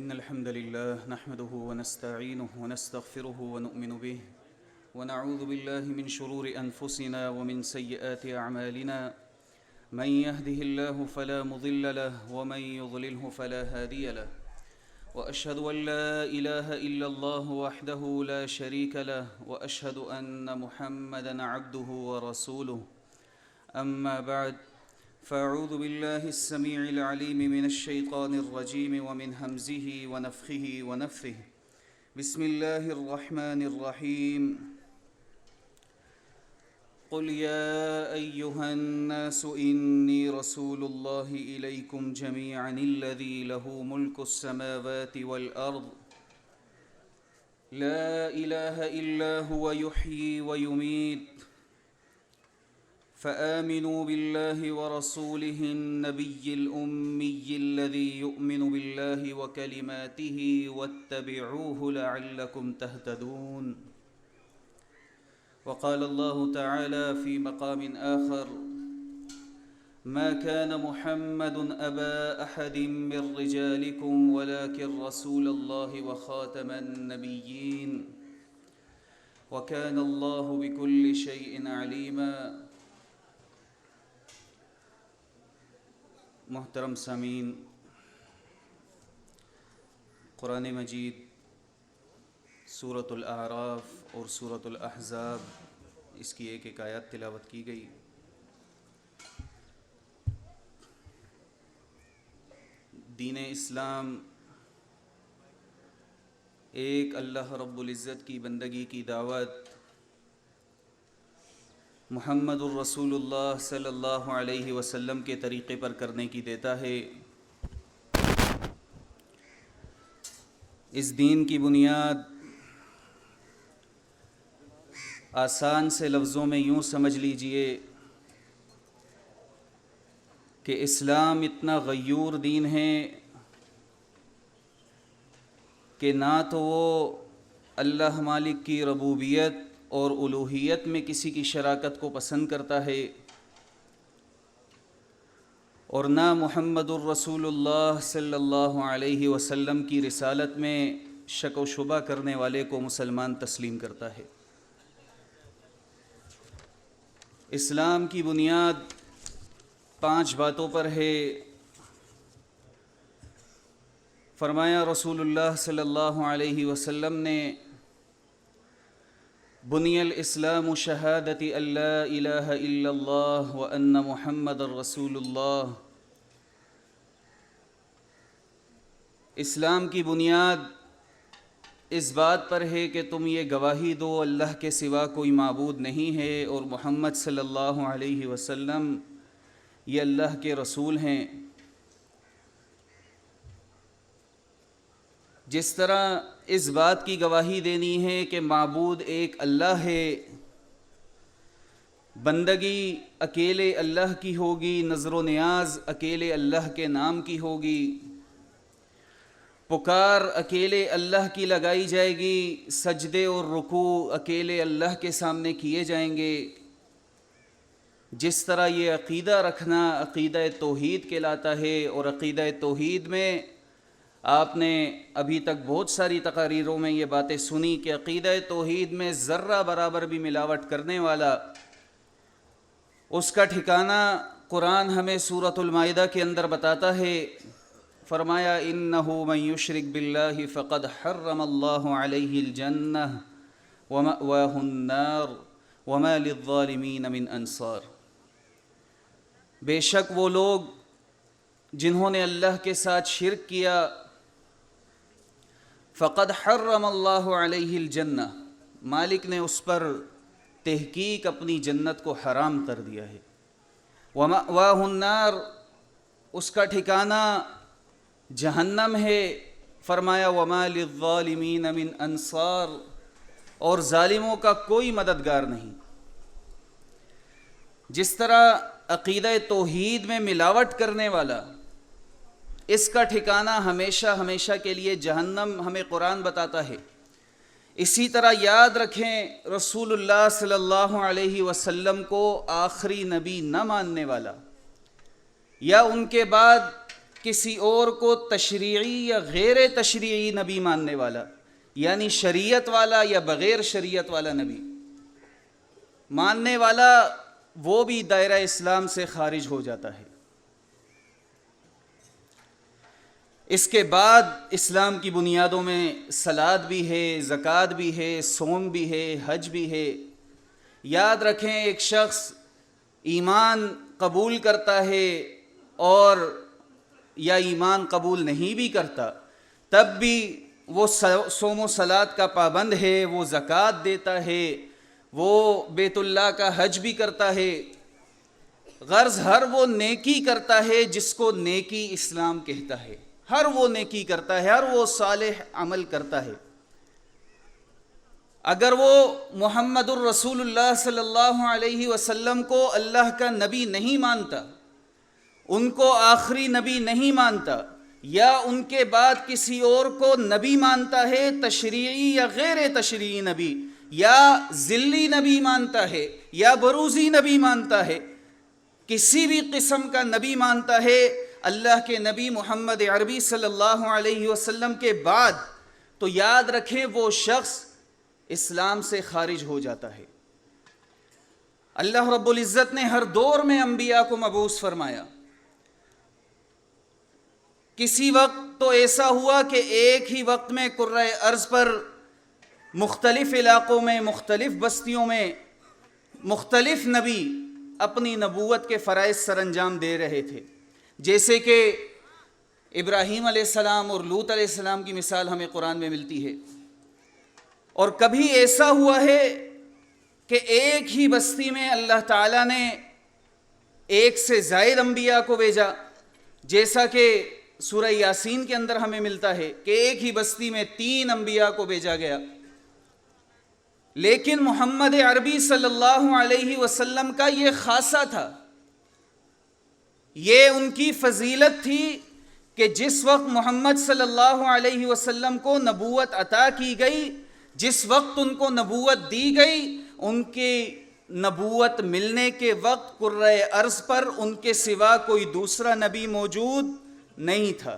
إن الحمد لله نحمده ونستعينه ونستغفره ونؤمن به ونعوذ بالله من شرور أنفسنا ومن سيئات أعمالنا من يهده الله فلا مضل له ومن يضلله فلا هادي له وأشهد أن لا إله إلا الله وحده لا شريك له وأشهد أن محمدًا عبده ورسوله أما بعد فأعوذ بالله السميع العليم من الشيطان الرجيم ومن همزه ونفخه ونفثه بسم الله الرحمن الرحيم قل يا أيها الناس إني رسول الله إليكم جميعا الذي له ملك السماوات والأرض لا إله إلا هو يحيي ويميت فآمنوا بالله ورسوله النبي الأمي الذي يؤمن بالله وكلماته واتبعوه لعلكم تهتدون. وقال الله تعالى في مقام آخر ما كان محمد أبا أحد من رجالكم ولكن رسول الله وخاتم النبيين وكان الله بكل شيء عليما. محترم سامعین، قرآن مجید سورۃ الاعراف اور سورۃ الاحزاب اس کی ایک ایک آیات تلاوت کی گئی. دین اسلام ایک اللہ رب العزت کی بندگی کی دعوت محمد الرسول اللہ صلی اللہ علیہ وسلم کے طریقے پر کرنے کی دیتا ہے. اس دین کی بنیاد آسان سے لفظوں میں یوں سمجھ لیجئے کہ اسلام اتنا غیور دین ہے کہ نہ تو وہ اللہ مالک کی ربوبیت اور الوہیت میں کسی کی شراکت کو پسند کرتا ہے، اور نہ محمد الرسول اللہ صلی اللہ علیہ وسلم کی رسالت میں شک و شبہ کرنے والے کو مسلمان تسلیم کرتا ہے. اسلام کی بنیاد 5 باتوں پر ہے. فرمایا رسول اللہ صلی اللہ علیہ وسلم نے بنی الاسلام شہادت ان لا الہ الا اللہ وان محمد رسول اللہ. اسلام کی بنیاد اس بات پر ہے کہ تم یہ گواہی دو اللہ کے سوا کوئی معبود نہیں ہے اور محمد صلی اللہ علیہ وسلم یہ اللہ کے رسول ہیں. جس طرح اس بات کی گواہی دینی ہے کہ معبود ایک اللہ ہے، بندگی اکیلے اللہ کی ہوگی، نظر و نیاز اکیلے اللہ کے نام کی ہوگی، پکار اکیلے اللہ کی لگائی جائے گی، سجدے اور رکوع اکیلے اللہ کے سامنے کیے جائیں گے. جس طرح یہ عقیدہ رکھنا عقیدہ توحید کہلاتا ہے، اور عقیدہ توحید میں آپ نے ابھی تک بہت ساری تقاریروں میں یہ باتیں سنی کہ عقیدہ توحید میں ذرہ برابر بھی ملاوٹ کرنے والا، اس کا ٹھکانہ قرآن ہمیں سورۃ المائدہ کے اندر بتاتا ہے. فرمایا انہ من یشرک باللہ فقد حرم اللہ علیہ الجنہ ومأواہ النار وما للظالمین من انصار. بے شک وہ لوگ جنہوں نے اللہ کے ساتھ شرک کیا، فقد حرم اللہ علیہ الجنہ، مالک نے اس پر تحقیق اپنی جنت کو حرام کر دیا ہے. ومأواہ النار، اس کا ٹھکانہ جہنم ہے. فرمایا وما للظالمین من انصار، اور ظالموں کا کوئی مددگار نہیں. جس طرح عقیدہ توحید میں ملاوٹ کرنے والا، اس کا ٹھکانہ ہمیشہ ہمیشہ کے لیے جہنم ہمیں قرآن بتاتا ہے. اسی طرح یاد رکھیں رسول اللہ صلی اللہ علیہ وسلم کو آخری نبی نہ ماننے والا یا ان کے بعد کسی اور کو تشریعی یا غیر تشریعی نبی ماننے والا، یعنی شریعت والا یا بغیر شریعت والا نبی ماننے والا، وہ بھی دائرہ اسلام سے خارج ہو جاتا ہے۔ اس کے بعد اسلام کی بنیادوں میں صلاۃ بھی ہے، زکوٰۃ بھی ہے، صوم بھی ہے، حج بھی ہے۔ یاد رکھیں، ایک شخص ایمان قبول کرتا ہے اور یا ایمان قبول نہیں بھی کرتا، تب بھی وہ صوم و صلاۃ کا پابند ہے، وہ زکوٰۃ دیتا ہے، وہ بیت اللہ کا حج بھی کرتا ہے۔ غرض ہر وہ نیکی کرتا ہے جس کو نیکی اسلام کہتا ہے، ہر وہ نیکی کرتا ہے، ہر وہ صالح عمل کرتا ہے۔ اگر وہ محمد الرسول اللہ صلی اللہ علیہ وسلم کو اللہ کا نبی نہیں مانتا، ان کو آخری نبی نہیں مانتا، یا ان کے بعد کسی اور کو نبی مانتا ہے، تشریعی یا غیر تشریعی نبی، یا ذلی نبی مانتا ہے یا بروزی نبی مانتا ہے، کسی بھی قسم کا نبی مانتا ہے اللہ کے نبی محمد عربی صلی اللہ علیہ وسلم کے بعد، تو یاد رکھیں وہ شخص اسلام سے خارج ہو جاتا ہے۔ اللہ رب العزت نے ہر دور میں انبیاء کو مبعوث فرمایا۔ کسی وقت تو ایسا ہوا کہ ایک ہی وقت میں کرۂ ارض پر مختلف علاقوں میں، مختلف بستیوں میں مختلف نبی اپنی نبوت کے فرائض سر انجام دے رہے تھے، جیسے کہ ابراہیم علیہ السلام اور لوط علیہ السلام کی مثال ہمیں قرآن میں ملتی ہے۔ اور کبھی ایسا ہوا ہے کہ ایک ہی بستی میں اللہ تعالیٰ نے ایک سے زائد انبیاء کو بھیجا، جیسا کہ سورہ یاسین کے اندر ہمیں ملتا ہے کہ ایک ہی بستی میں 3 انبیاء کو بھیجا گیا۔ لیکن محمد عربی صلی اللہ علیہ وسلم کا یہ خاصہ تھا، یہ ان کی فضیلت تھی کہ جس وقت محمد صلی اللہ علیہ وسلم کو نبوت عطا کی گئی، جس وقت ان کو نبوت دی گئی، ان کی نبوت ملنے کے وقت کرۂ ارض پر ان کے سوا کوئی دوسرا نبی موجود نہیں تھا۔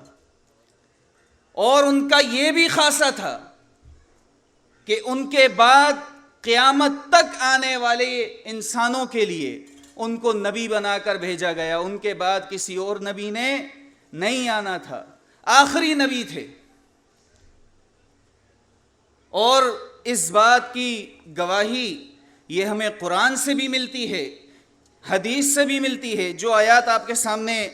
اور ان کا یہ بھی خاصہ تھا کہ ان کے بعد قیامت تک آنے والے انسانوں کے لیے ان کو نبی بنا کر بھیجا گیا، ان کے بعد کسی اور نبی نے نہیں آنا تھا، آخری نبی تھے۔ اور اس بات کی گواہی یہ ہمیں قرآن سے بھی ملتی ہے، حدیث سے بھی ملتی ہے۔ جو آیات آپ کے سامنے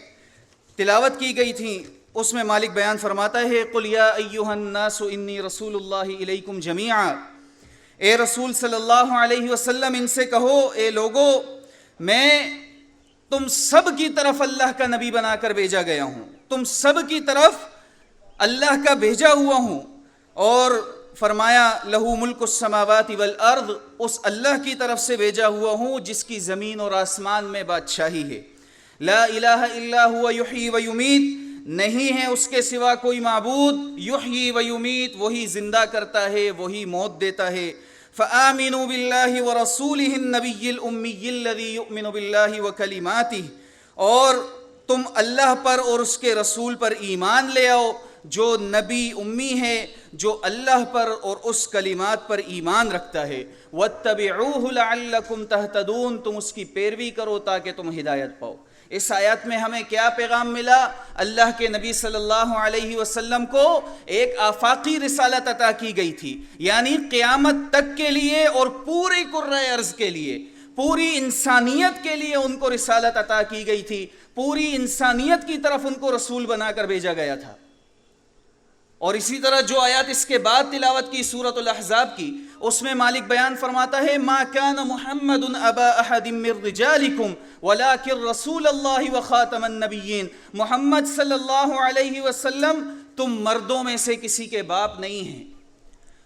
تلاوت کی گئی تھیں اس میں مالک بیان فرماتا ہے، قُلْ يَا أَيُّهَا النَّاسُ إِنِّي رَسُولُ اللَّهِ إِلَيْكُمْ جَمِيعًا، اے رسول صلی اللہ علیہ وسلم ان سے کہو، اے لوگو میں تم سب کی طرف اللہ کا نبی بنا کر بھیجا گیا ہوں، تم سب کی طرف اللہ کا بھیجا ہوا ہوں۔ اور فرمایا لہو ملک السماوات والارض، اس اللہ کی طرف سے بھیجا ہوا ہوں جس کی زمین اور آسمان میں بادشاہی ہے۔ لا الہ الا ہوا یحیی و یمیت، نہیں ہے اس کے سوا کوئی معبود، یحیی و یمیت، وہی زندہ کرتا ہے، وہی موت دیتا ہے۔ فآمنوا باللہ ورسولہ النبی الامی الذی یؤمن باللہ وکلماتہ، اور تم اللہ پر اور اس کے رسول پر ایمان لے آؤ جو نبی امی ہے، جو اللہ پر اور اس کلمات پر ایمان رکھتا ہے۔ واتبعوہ لعلکم تہتدون، تم اس کی پیروی کرو تاکہ تم ہدایت پاؤ۔ اس آیت میں ہمیں کیا پیغام ملا؟ اللہ کے نبی صلی اللہ علیہ وسلم کو ایک آفاقی رسالت عطا کی گئی تھی، یعنی قیامت تک کے لیے اور پوری کرۂ ارض کے لیے، پوری انسانیت کے لیے ان کو رسالت عطا کی گئی تھی، پوری انسانیت کی طرف ان کو رسول بنا کر بھیجا گیا تھا۔ اور اسی طرح جو آیات اس کے بعد تلاوت کی سورۃ الاحزاب کی، اس میں مالک بیان فرماتا ہے، ما کان محمد ابا احد من رجالکم ولکن رسول اللہ وخاتم النبیین، محمد صلی اللہ علیہ وسلم تم مردوں میں سے کسی کے باپ نہیں ہیں،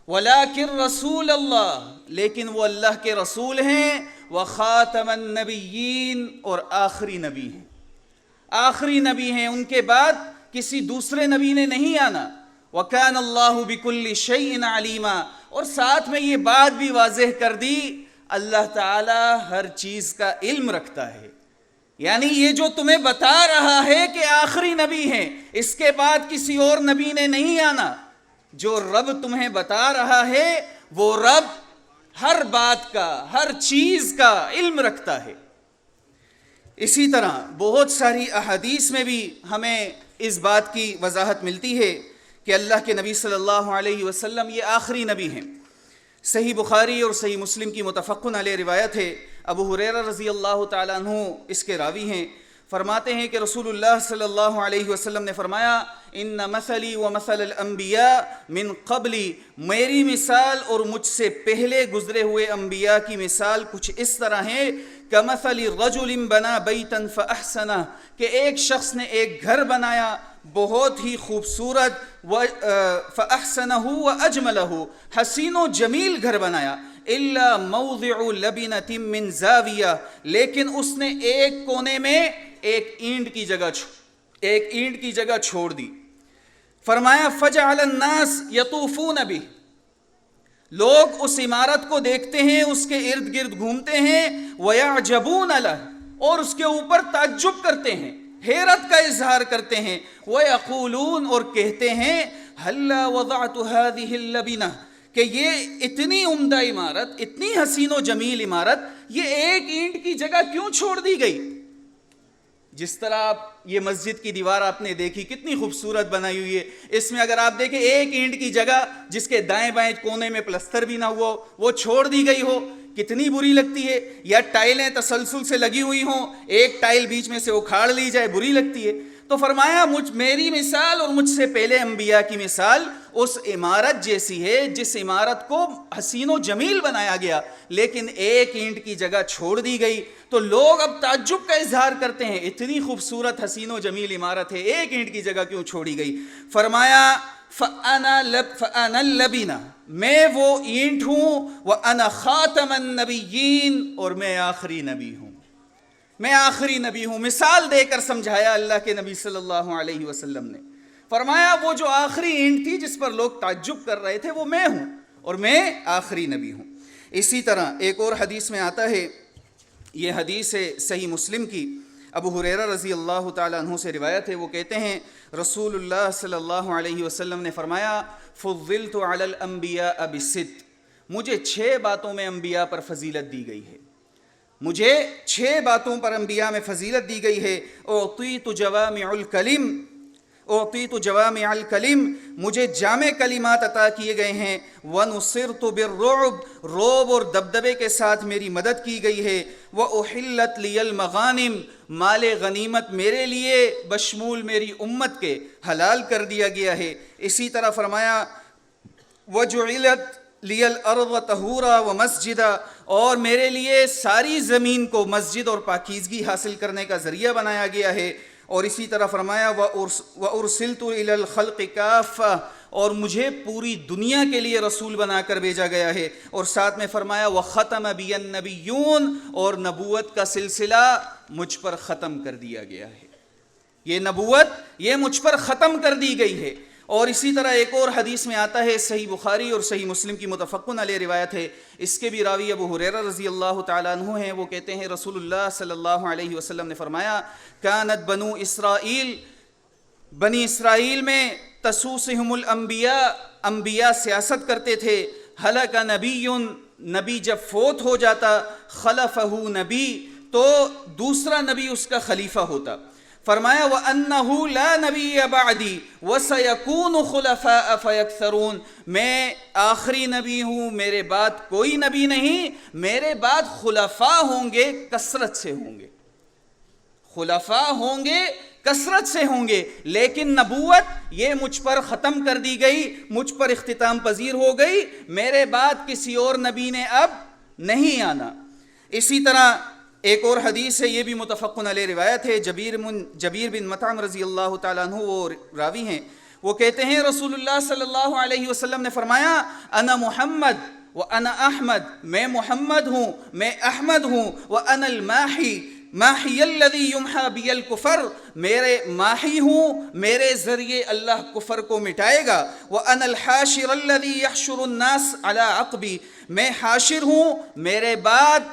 ولکن رسول اللہ، لیکن وہ اللہ کے رسول ہیں، وخاتم النبیین، اور آخری نبی ہیں، آخری نبی ہیں، ان کے بعد کسی دوسرے نبی نے نہیں آنا۔ وَكَانَ اللَّهُ بِكُلِّ شَيْءٍ عَلِيمًا، اور ساتھ میں یہ بات بھی واضح کر دی، اللہ تعالی ہر چیز کا علم رکھتا ہے، یعنی یہ جو تمہیں بتا رہا ہے کہ آخری نبی ہیں، اس کے بعد کسی اور نبی نے نہیں آنا، جو رب تمہیں بتا رہا ہے وہ رب ہر بات کا، ہر چیز کا علم رکھتا ہے۔ اسی طرح بہت ساری احادیث میں بھی ہمیں اس بات کی وضاحت ملتی ہے کہ اللہ کے نبی صلی اللہ علیہ وسلم یہ آخری نبی ہیں۔ صحیح بخاری اور صحیح مسلم کی متفقن علیہ روایت ہے، ابو ہریرہ رضی اللہ تعالیٰ عنہ اس کے راوی ہیں، فرماتے ہیں کہ رسول اللہ صلی اللہ علیہ وسلم نے فرمایا ان مثلی و مثل الانبیاء من قبلی، میری مثال اور مجھ سے پہلے گزرے ہوئے انبیاء کی مثال کچھ اس طرح ہے کمثل رجل بنا بیتا فاحسنہ، کہ ایک شخص نے ایک گھر بنایا بہت ہی خوبصورت، فاحسنہ واجملہ، حسین و جمیل گھر بنایا، الا موضع لبنۃ من زاویہ، لیکن اس نے ایک کونے میں ایک اینٹ کی جگہ چھوڑ دی۔ فرمایا فجعل الناس یطوفون بہ، لوگ اس عمارت کو دیکھتے ہیں، اس کے ارد گرد گھومتے ہیں، وَيَعْجَبُونَ لَهُ، اور اس کے اوپر تعجب کرتے ہیں، حیرت کا اظہار کرتے ہیں، وَيَقُولُونَ، اور کہتے ہیں هَلَّا وَضَعْتُ هَذِهِ اللَّبِنَةَ، کہ یہ اتنی عمدہ عمارت، اتنی حسین و جمیل عمارت، یہ ایک اینٹ کی جگہ کیوں چھوڑ دی گئی؟ جس طرح آپ یہ مسجد کی دیوار آپ نے دیکھی کتنی خوبصورت بنائی ہوئی ہے، اس میں اگر آپ دیکھیں ایک اینٹ کی جگہ جس کے دائیں بائیں کونے میں پلستر بھی نہ ہوا ہو وہ چھوڑ دی گئی ہو، کتنی بری لگتی ہے۔ یا ٹائلیں تسلسل سے لگی ہوئی ہوں، ایک ٹائل بیچ میں سے اکھاڑ لی جائے، بری لگتی ہے۔ تو فرمایا میری مثال اور مجھ سے پہلے انبیاء کی مثال اس عمارت جیسی ہے جس عمارت کو حسین و جمیل بنایا گیا لیکن ایک اینٹ کی جگہ چھوڑ دی گئی۔ تو لوگ اب تعجب کا اظہار کرتے ہیں، اتنی خوبصورت حسین و جمیل عمارت ہے، ایک اینٹ کی جگہ کیوں چھوڑی گئی؟ فرمایا فَأَنَا اللَّبِنَةُ، میں وہ اینٹ ہوں، وَأَنَا خَاتَمَ النَّبِيِّينَ، اور میں آخری نبی ہوں، میں آخری نبی ہوں۔ مثال دے کر سمجھایا اللہ کے نبی صلی اللہ علیہ وسلم نے، فرمایا وہ جو آخری اینٹ تھی جس پر لوگ تعجب کر رہے تھے وہ میں ہوں، اور میں آخری نبی ہوں۔ اسی طرح ایک اور حدیث میں آتا ہے، یہ حدیث ہے صحیح مسلم کی، ابو ہریرہ رضی اللہ تعالیٰ عنہ سے روایت ہے، وہ کہتے ہیں رسول اللہ صلی اللہ علیہ وسلم نے فرمایا فضلت علی الانبیاء بست، مجھے 6 باتوں میں انبیاء پر فضیلت دی گئی ہے، مجھے 6 باتوں پر انبیاء میں فضیلت دی گئی ہے۔ اعطیت جوامع الکلم، مجھے جامع کلمات عطا کیے گئے ہیں۔ ونصرت بالرعب، رعب اور دبدبے کے ساتھ میری مدد کی گئی ہے۔ واحلت لی المغانم، مال غنیمت میرے لیے بشمول میری امت کے حلال کر دیا گیا ہے۔ اسی طرح فرمایا وجعلت لی الارض طہورا ومسجدا، اور میرے لیے ساری زمین کو مسجد اور پاکیزگی حاصل کرنے کا ذریعہ بنایا گیا ہے۔ اور اسی طرح فرمایا وَأُرْسِلْتُ إِلَى الْخَلْقِ كَافَّةً، اور مجھے پوری دنیا کے لیے رسول بنا کر بھیجا گیا ہے۔ اور ساتھ میں فرمایا وَخَتَمَ بِيَ النَّبِيُّونَ، اور نبوت کا سلسلہ مجھ پر ختم کر دیا گیا ہے، یہ نبوت یہ مجھ پر ختم کر دی گئی ہے۔ اور اسی طرح ایک اور حدیث میں آتا ہے، صحیح بخاری اور صحیح مسلم کی متفقن علیہ روایت ہے، اس کے بھی راوی ابو ہریرہ رضی اللہ تعالیٰ عنہ ہیں، وہ کہتے ہیں رسول اللہ صلی اللہ علیہ وسلم نے فرمایا کانت بنو اسرائیل، بنی اسرائیل میں تسوسہم الانبیاء، انبیاء سیاست کرتے تھے، ہلک نبی، نبی جب فوت ہو جاتا، خلفہ نبی، تو دوسرا نبی اس کا خلیفہ ہوتا۔ فرمایا وَأَنَّهُ لَا نَبِيَّ بَعْدِي وَسَيَكُونُ خُلَفَاءَ فَيَكْثَرُونَ، میں آخری نبی ہوں، میرے بعد کوئی نبی نہیں، میرے بعد خلفاء ہوں گے، کثرت سے ہوں گے، خلفاء ہوں گے، کثرت سے ہوں گے، لیکن نبوت یہ مجھ پر ختم کر دی گئی، مجھ پر اختتام پذیر ہو گئی، میرے بعد کسی اور نبی نے اب نہیں آنا۔ اسی طرح ایک اور حدیث ہے، یہ بھی متفقن علیہ روایت ہے، جبیر بن مطعم رضی اللہ تعالیٰ عنہ وہ راوی ہیں، وہ کہتے ہیں رسول اللہ صلی اللہ علیہ وسلم نے فرمایا انا محمد وانا احمد، میں محمد ہوں، میں احمد ہوں، وانا الماحی، ماحی الذی یمحی بی الکفر، میرے ماحی ہوں، میرے ذریعے اللہ کفر کو مٹائے گا، وانا الحاشر الذی یحشر الناس علی عقبی، میں حاشر ہوں، میرے بعد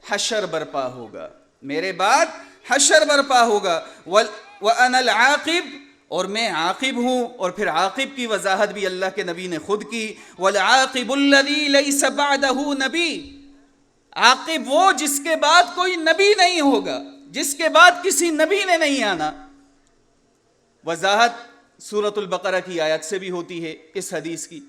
حشر برپا ہوگا، میرے بعد حشر برپا ہوگا، وَأَنَا الْعَاقِبُ، اور میں عاقب ہوں. اور پھر عاقب کی وضاحت بھی اللہ کے نبی نے خود کی، وَالْعَاقِبُ الَّذِي لَيْسَ بَعْدَهُ نَبِيٌّ، عاقب وہ جس کے بعد کوئی نبی نہیں ہوگا، جس کے بعد کسی نبی نے نہیں آنا. وضاحت سورۃ البقرہ کی آیات سے بھی ہوتی ہے اس حدیث کی.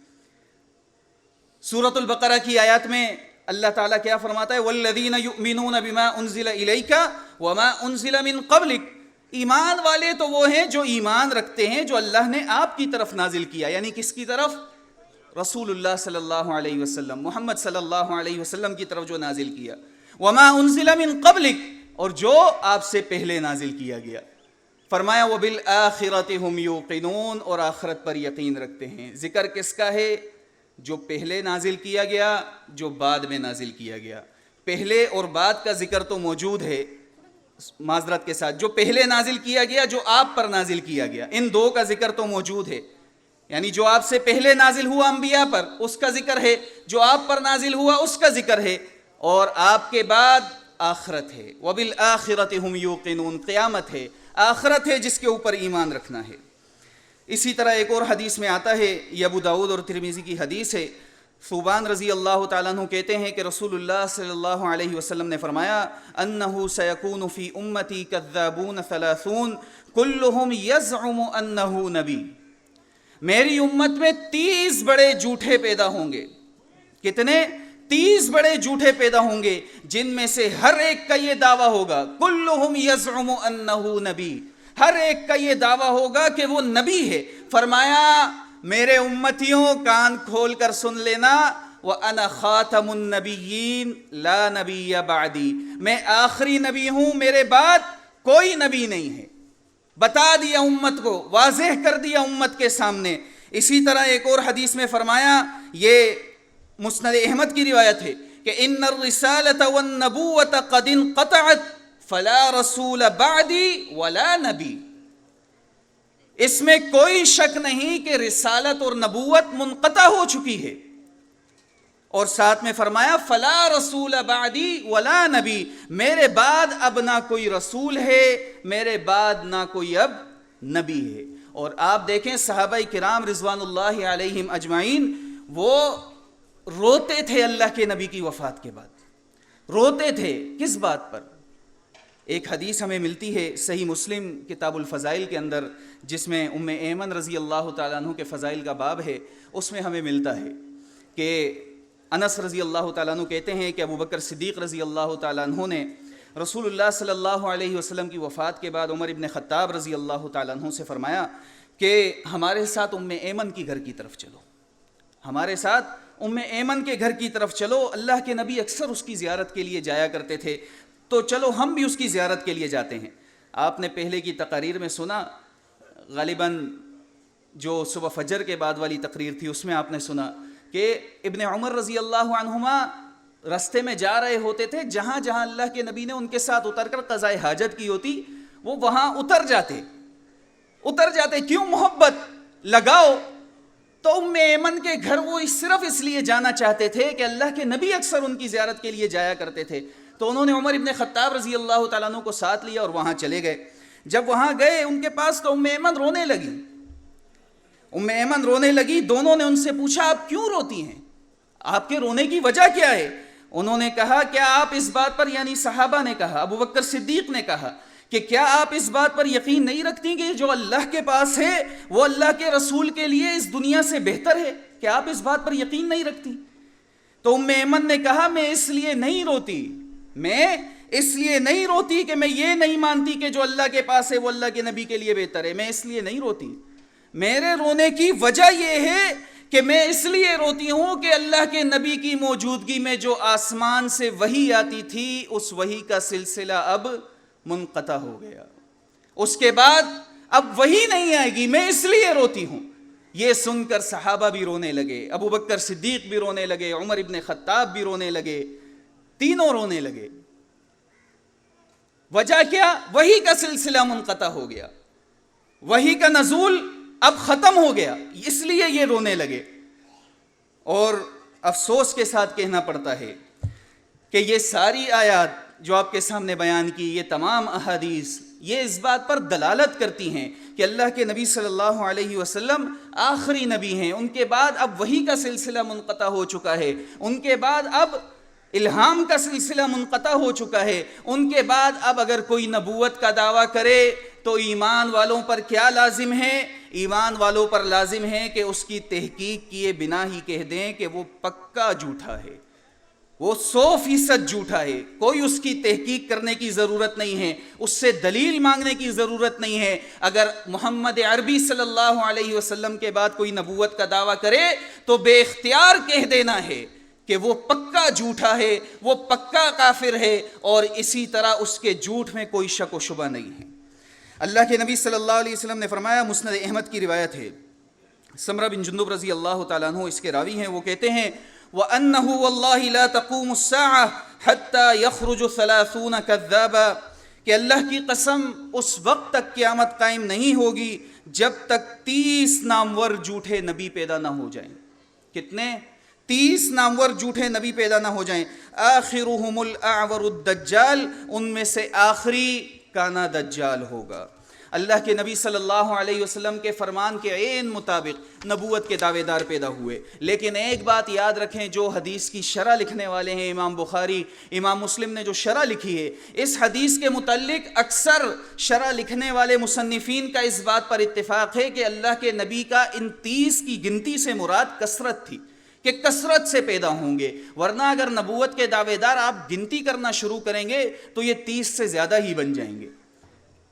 سورۃ البقرہ کی آیات میں اللہ تعالیٰ کیا فرماتا ہے؟ والذین یؤمنون بما انزل الیک وما انزل من قبلک، ایمان والے تو وہ ہیں جو ایمان رکھتے ہیں جو اللہ نے آپ کی طرف نازل کیا. یعنی کس کی طرف؟ رسول اللہ صلی اللہ علیہ وسلم، محمد صلی اللہ علیہ وسلم کی طرف جو نازل کیا. وما انزل من قبلک، اور جو آپ سے پہلے نازل کیا گیا. فرمایا وبالآخرۃ ہم یوقنون، اور آخرت پر یقین رکھتے ہیں. ذکر کس کا ہے؟ جو پہلے نازل کیا گیا، جو بعد میں نازل کیا گیا. پہلے اور بعد کا ذکر تو موجود ہے، معذرت کے ساتھ، جو پہلے نازل کیا گیا، جو آپ پر نازل کیا گیا، ان دو کا ذکر تو موجود ہے. یعنی جو آپ سے پہلے نازل ہوا انبیاء پر، اس کا ذکر ہے، جو آپ پر نازل ہوا اس کا ذکر ہے، اور آپ کے بعد آخرت ہے. وبالآخرۃ ہم یوقنون، قیامت ہے، آخرت ہے جس کے اوپر ایمان رکھنا ہے. اسی طرح ایک اور حدیث میں آتا ہے، یہ ابو داؤد اور ترمذی کی حدیث ہے. ثوبان رضی اللہ تعالیٰ عنہ کہتے ہیں کہ رسول اللہ صلی اللہ علیہ وسلم نے فرمایا انہ سیکون فی امتی کذابون 30 کلہم یزعم انہ نبی، میری امت میں 30 بڑے جھوٹے پیدا ہوں گے. کتنے؟ 30 بڑے جھوٹے پیدا ہوں گے، جن میں سے ہر ایک کا یہ دعویٰ ہوگا، کلہم یزعم انہ نبی، ہر ایک کا یہ دعویٰ ہوگا کہ وہ نبی ہے. فرمایا میرے امتیوں کان کھول کر سن لینا، وَأَنَا خَاتَمُ النَّبِيِّينَ لَا نَبِيَّ بَعْدِي، میں آخری نبی ہوں، میرے بعد کوئی نبی نہیں ہے. بتا دیا امت کو، واضح کر دیا امت کے سامنے. اسی طرح ایک اور حدیث میں فرمایا، یہ مسند احمد کی روایت ہے کہ ان الرسالۃ والنبوۃ قد انقطعت فلا رسول بعدی ولا نبی، اس میں کوئی شک نہیں کہ رسالت اور نبوت منقطع ہو چکی ہے. اور ساتھ میں فرمایا فلا رسول بعدی ولا نبی، میرے بعد اب نہ کوئی رسول ہے، میرے بعد نہ کوئی اب نبی ہے. اور آپ دیکھیں صحابہ کرام رضوان اللہ علیہم اجمعین، وہ روتے تھے اللہ کے نبی کی وفات کے بعد. روتے تھے کس بات پر؟ ایک حدیث ہمیں ملتی ہے صحیح مسلم کتاب الفضائل کے اندر، جس میں ام ایمن رضی اللہ تعالیٰ عنہ کے فضائل کا باب ہے. اس میں ہمیں ملتا ہے کہ انس رضی اللہ تعالیٰ عنہ کہتے ہیں کہ ابو بکر صدیق رضی اللہ تعالیٰ عنہ نے رسول اللہ صلی اللہ علیہ وسلم کی وفات کے بعد عمر ابن خطاب رضی اللہ تعالیٰ عنہ سے فرمایا کہ ہمارے ساتھ ام ایمن کی گھر کی طرف چلو، ہمارے ساتھ ام ایمن کے گھر کی طرف چلو. اللہ کے نبی اکثر اس کی زیارت کے لیے جایا کرتے تھے، تو چلو ہم بھی اس کی زیارت کے لیے جاتے ہیں. آپ نے پہلے کی تقاریر میں سنا، غالباً جو صبح فجر کے بعد والی تقریر تھی اس میں آپ نے سنا کہ ابن عمر رضی اللہ عنہما راستے میں جا رہے ہوتے تھے، جہاں جہاں اللہ کے نبی نے ان کے ساتھ اتر کر قضائے حاجت کی ہوتی وہ وہاں اتر جاتے. کیوں؟ محبت لگاؤ. تو ام ایمن کے گھر وہ صرف اس لیے جانا چاہتے تھے کہ اللہ کے نبی اکثر ان کی زیارت کے لیے جایا کرتے تھے. تو انہوں نے عمر ابن خطاب رضی اللہ تعالیٰ عنہ کو ساتھ لیا اور وہاں چلے گئے. جب وہاں گئے ان کے پاس تو ام ایمن رونے لگی. دونوں نے ان سے پوچھا آپ کیوں روتی ہیں، آپ کے رونے کی وجہ کیا ہے؟ انہوں نے کہا کیا آپ اس بات پر، یعنی صحابہ نے کہا، ابو بکر صدیق نے کہا کہ کیا آپ اس بات پر یقین نہیں رکھتی کہ جو اللہ کے پاس ہے وہ اللہ کے رسول کے لیے اس دنیا سے بہتر ہے؟ کیا آپ اس بات پر یقین نہیں رکھتی؟ تو ام ایمن نے کہا میں اس لیے نہیں روتی کہ میں یہ نہیں مانتی کہ جو اللہ کے پاس ہے وہ اللہ کے نبی کے لیے بہتر ہے. میں اس لیے نہیں روتی، میرے رونے کی وجہ یہ ہے کہ میں اس لیے روتی ہوں کہ اللہ کے نبی کی موجودگی میں جو آسمان سے وحی آتی تھی اس وحی کا سلسلہ اب منقطع ہو گیا، اس کے بعد اب وحی نہیں آئے گی، میں اس لیے روتی ہوں. یہ سن کر صحابہ بھی رونے لگے، ابو بکر صدیق بھی رونے لگے، عمر ابن خطاب بھی رونے لگے، تینوں رونے لگے. وجہ کیا؟ وحی کا سلسلہ منقطع ہو گیا، وحی کا نزول اب ختم ہو گیا، اس لیے یہ رونے لگے. اور افسوس کے ساتھ کہنا پڑتا ہے کہ یہ ساری آیات جو آپ کے سامنے بیان کی، یہ تمام احادیث یہ اس بات پر دلالت کرتی ہیں کہ اللہ کے نبی صلی اللہ علیہ وسلم آخری نبی ہیں. ان کے بعد اب وحی کا سلسلہ منقطع ہو چکا ہے، ان کے بعد اب الہام کا سلسلہ منقطع ہو چکا ہے. ان کے بعد اب اگر کوئی نبوت کا دعویٰ کرے تو ایمان والوں پر کیا لازم ہے؟ ایمان والوں پر لازم ہے کہ اس کی تحقیق کیے بنا ہی کہہ دیں کہ وہ پکا جھوٹا ہے، وہ 100% جھوٹا ہے. کوئی اس کی تحقیق کرنے کی ضرورت نہیں ہے، اس سے دلیل مانگنے کی ضرورت نہیں ہے. اگر محمد عربی صلی اللہ علیہ وسلم کے بعد کوئی نبوت کا دعویٰ کرے تو بے اختیار کہہ دینا ہے کہ وہ پکا جھوٹا ہے، وہ پکا کافر ہے، اور اسی طرح اس کے جھوٹ میں کوئی شک و شبہ نہیں ہے. اللہ کے نبی صلی اللہ علیہ وسلم نے فرمایا، مسند احمد کی روایت ہے، سمرہ بن جندب رضی اللہ تعالیٰ عنہ اس کے راوی ہیں، وہ کہتے ہیں وَأَنَّهُ وَاللَّهِ لَا تَقُومُ السَّاعَةُ حَتَّى يَخْرُجُ 30 كَذَّابًا، کہ اللہ کی قسم اس وقت تک قیامت قائم نہیں ہوگی جب تک 30 نامور جھوٹے نبی پیدا نہ ہو جائیں. کتنے؟ 30 نامور جھوٹے نبی پیدا نہ ہو جائیں. آخرهم الاعور الدجال، ان میں سے آخری کانا دجال ہوگا. اللہ کے نبی صلی اللہ علیہ وسلم کے فرمان کے عین مطابق نبوت کے دعوے دار پیدا ہوئے. لیکن ایک بات یاد رکھیں، جو حدیث کی شرح لکھنے والے ہیں امام بخاری، امام مسلم نے جو شرح لکھی ہے اس حدیث کے متعلق، اکثر شرح لکھنے والے مصنفین کا اس بات پر اتفاق ہے کہ اللہ کے نبی کا ان 30 کی گنتی سے مراد کثرت تھی، کہ کثرت سے پیدا ہوں گے. ورنہ اگر نبوت کے دعوے دار آپ گنتی کرنا شروع کریں گے تو یہ 30 سے زیادہ ہی بن جائیں گے.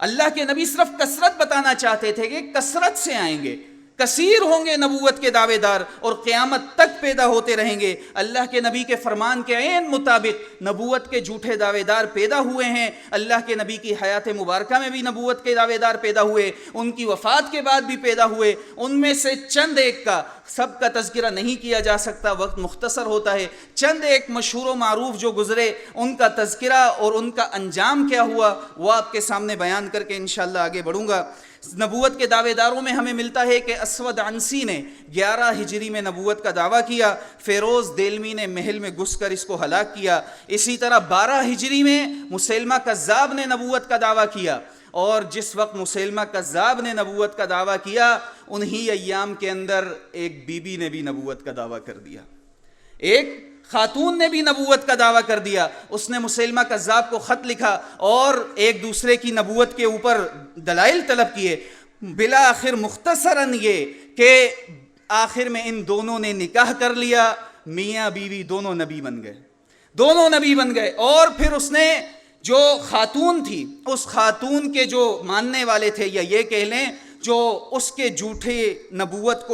اللہ کے نبی صرف کثرت بتانا چاہتے تھے کہ کثرت سے آئیں گے، کثیر ہوں گے نبوت کے دعوے دار اور قیامت تک پیدا ہوتے رہیں گے. اللہ کے نبی کے فرمان کے عین مطابق نبوت کے جھوٹے دعوے دار پیدا ہوئے ہیں. اللہ کے نبی کی حیات مبارکہ میں بھی نبوت کے دعوے دار پیدا ہوئے، ان کی وفات کے بعد بھی پیدا ہوئے. ان میں سے چند ایک کا، سب کا تذکرہ نہیں کیا جا سکتا، وقت مختصر ہوتا ہے. چند ایک مشہور و معروف جو گزرے، ان کا تذکرہ اور ان کا انجام کیا ہوا وہ آپ کے سامنے بیان کر کے انشاءاللہ آگے بڑھوں گا. نبوت کے دعوے داروں میں ہمیں ملتا ہے کہ اسود عنسی نے 11 ہجری میں نبوت کا دعویٰ کیا، فیروز دیلمی نے محل میں گھس کر اس کو ہلاک کیا. اسی طرح 12 ہجری میں مسیلمہ کذاب نے نبوت کا دعویٰ کیا، اور جس وقت مسیلمہ کذاب نے نبوت کا دعویٰ کیا انہی ایام کے اندر ایک بی بی نے بھی نبوت کا دعویٰ کر دیا، ایک خاتون نے بھی نبوت کا دعویٰ کر دیا. اس نے مسیلمہ کذاب کو خط لکھا اور ایک دوسرے کی نبوت کے اوپر دلائل طلب کیے. بالآخر مختصراً یہ کہ آخر میں ان دونوں نے نکاح کر لیا، میاں بیوی دونوں نبی بن گئے، دونوں نبی بن گئے. اور پھر اس نے جو خاتون تھی، اس خاتون کے جو ماننے والے تھے، یا یہ کہہ لیں جو اس کے جھوٹے نبوت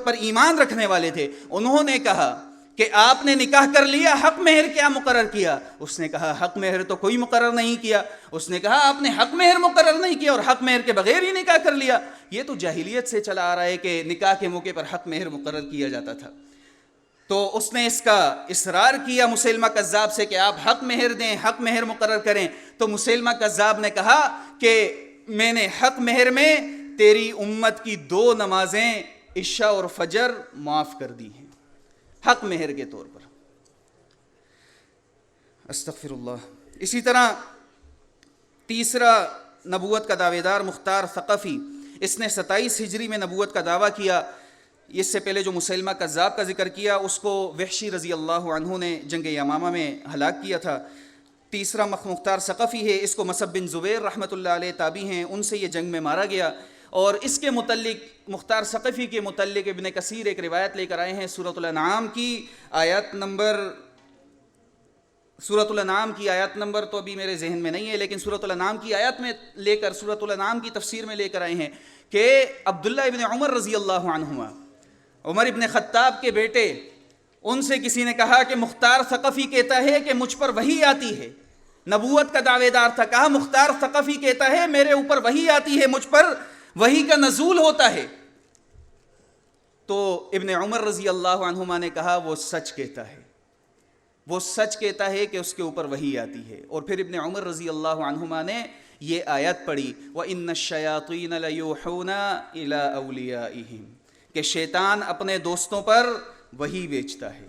پر ایمان رکھنے والے تھے، انہوں نے کہا کہ آپ نے نکاح کر لیا، حق مہر کیا مقرر کیا؟ اس نے کہا حق مہر تو کوئی مقرر نہیں کیا. اس نے کہا آپ نے حق مہر مقرر نہیں کیا اور حق مہر کے بغیر ہی نکاح کر لیا. یہ تو جاہلیت سے چلا آ رہا ہے کہ نکاح کے موقع پر حق مہر مقرر کیا جاتا تھا. تو اس نے اس کا اصرار کیا مسیلمہ کذاب سے کہ آپ حق مہر دیں، حق مہر مقرر کریں. تو مسیلمہ کذاب نے کہا کہ میں نے حق مہر میں تیری امت کی 2 نمازیں عشاء اور فجر معاف کر دی ہیں حق مہر کے طور پر. استغفر اللہ. اسی طرح تیسرا نبوت کا دعوے دار مختار ثقفی، اس نے 27 ہجری میں نبوت کا دعویٰ کیا. اس سے پہلے جو مسیلمہ کذاب کا ذکر کیا اس کو وحشی رضی اللہ عنہ نے جنگ یمامہ میں ہلاک کیا تھا. تیسرا مختار ثقفی ہے، اس کو مصعب بن زبیر رحمۃ اللہ علیہ تابعی ہیں، ان سے یہ جنگ میں مارا گیا. اور اس کے متعلق، مختار ثقفی کے متعلق ابن کثیر ایک روایت لے کر آئے ہیں. سورۃ الانعام کی آیت نمبر تو ابھی میرے ذہن میں نہیں ہے، لیکن سورۃ الانعام کی آیت میں لے کر، سورۃ الانعام کی تفسیر میں لے کر آئے ہیں کہ عبداللہ ابن عمر رضی اللہ عنہما، عمر ابن خطاب کے بیٹے، ان سے کسی نے کہا کہ مختار ثقفی کہتا ہے کہ مجھ پر وحی آتی ہے. نبوت کا دعوے دار تھا، کہا مختار ثقفی کہتا ہے میرے اوپر وحی آتی ہے، مجھ پر وحی کا نزول ہوتا ہے. تو ابن عمر رضی اللہ عنہما نے کہا وہ سچ کہتا ہے، وہ سچ کہتا ہے کہ اس کے اوپر وحی آتی ہے. اور پھر ابن عمر رضی اللہ عنہما نے یہ آیت پڑھی وَإِنَّ الشَّيَاطِينَ لَيُوحُونَ إِلَىٰ أَوْلِيَائِهِمْ، کہ شیطان اپنے دوستوں پر وحی بیچتا ہے.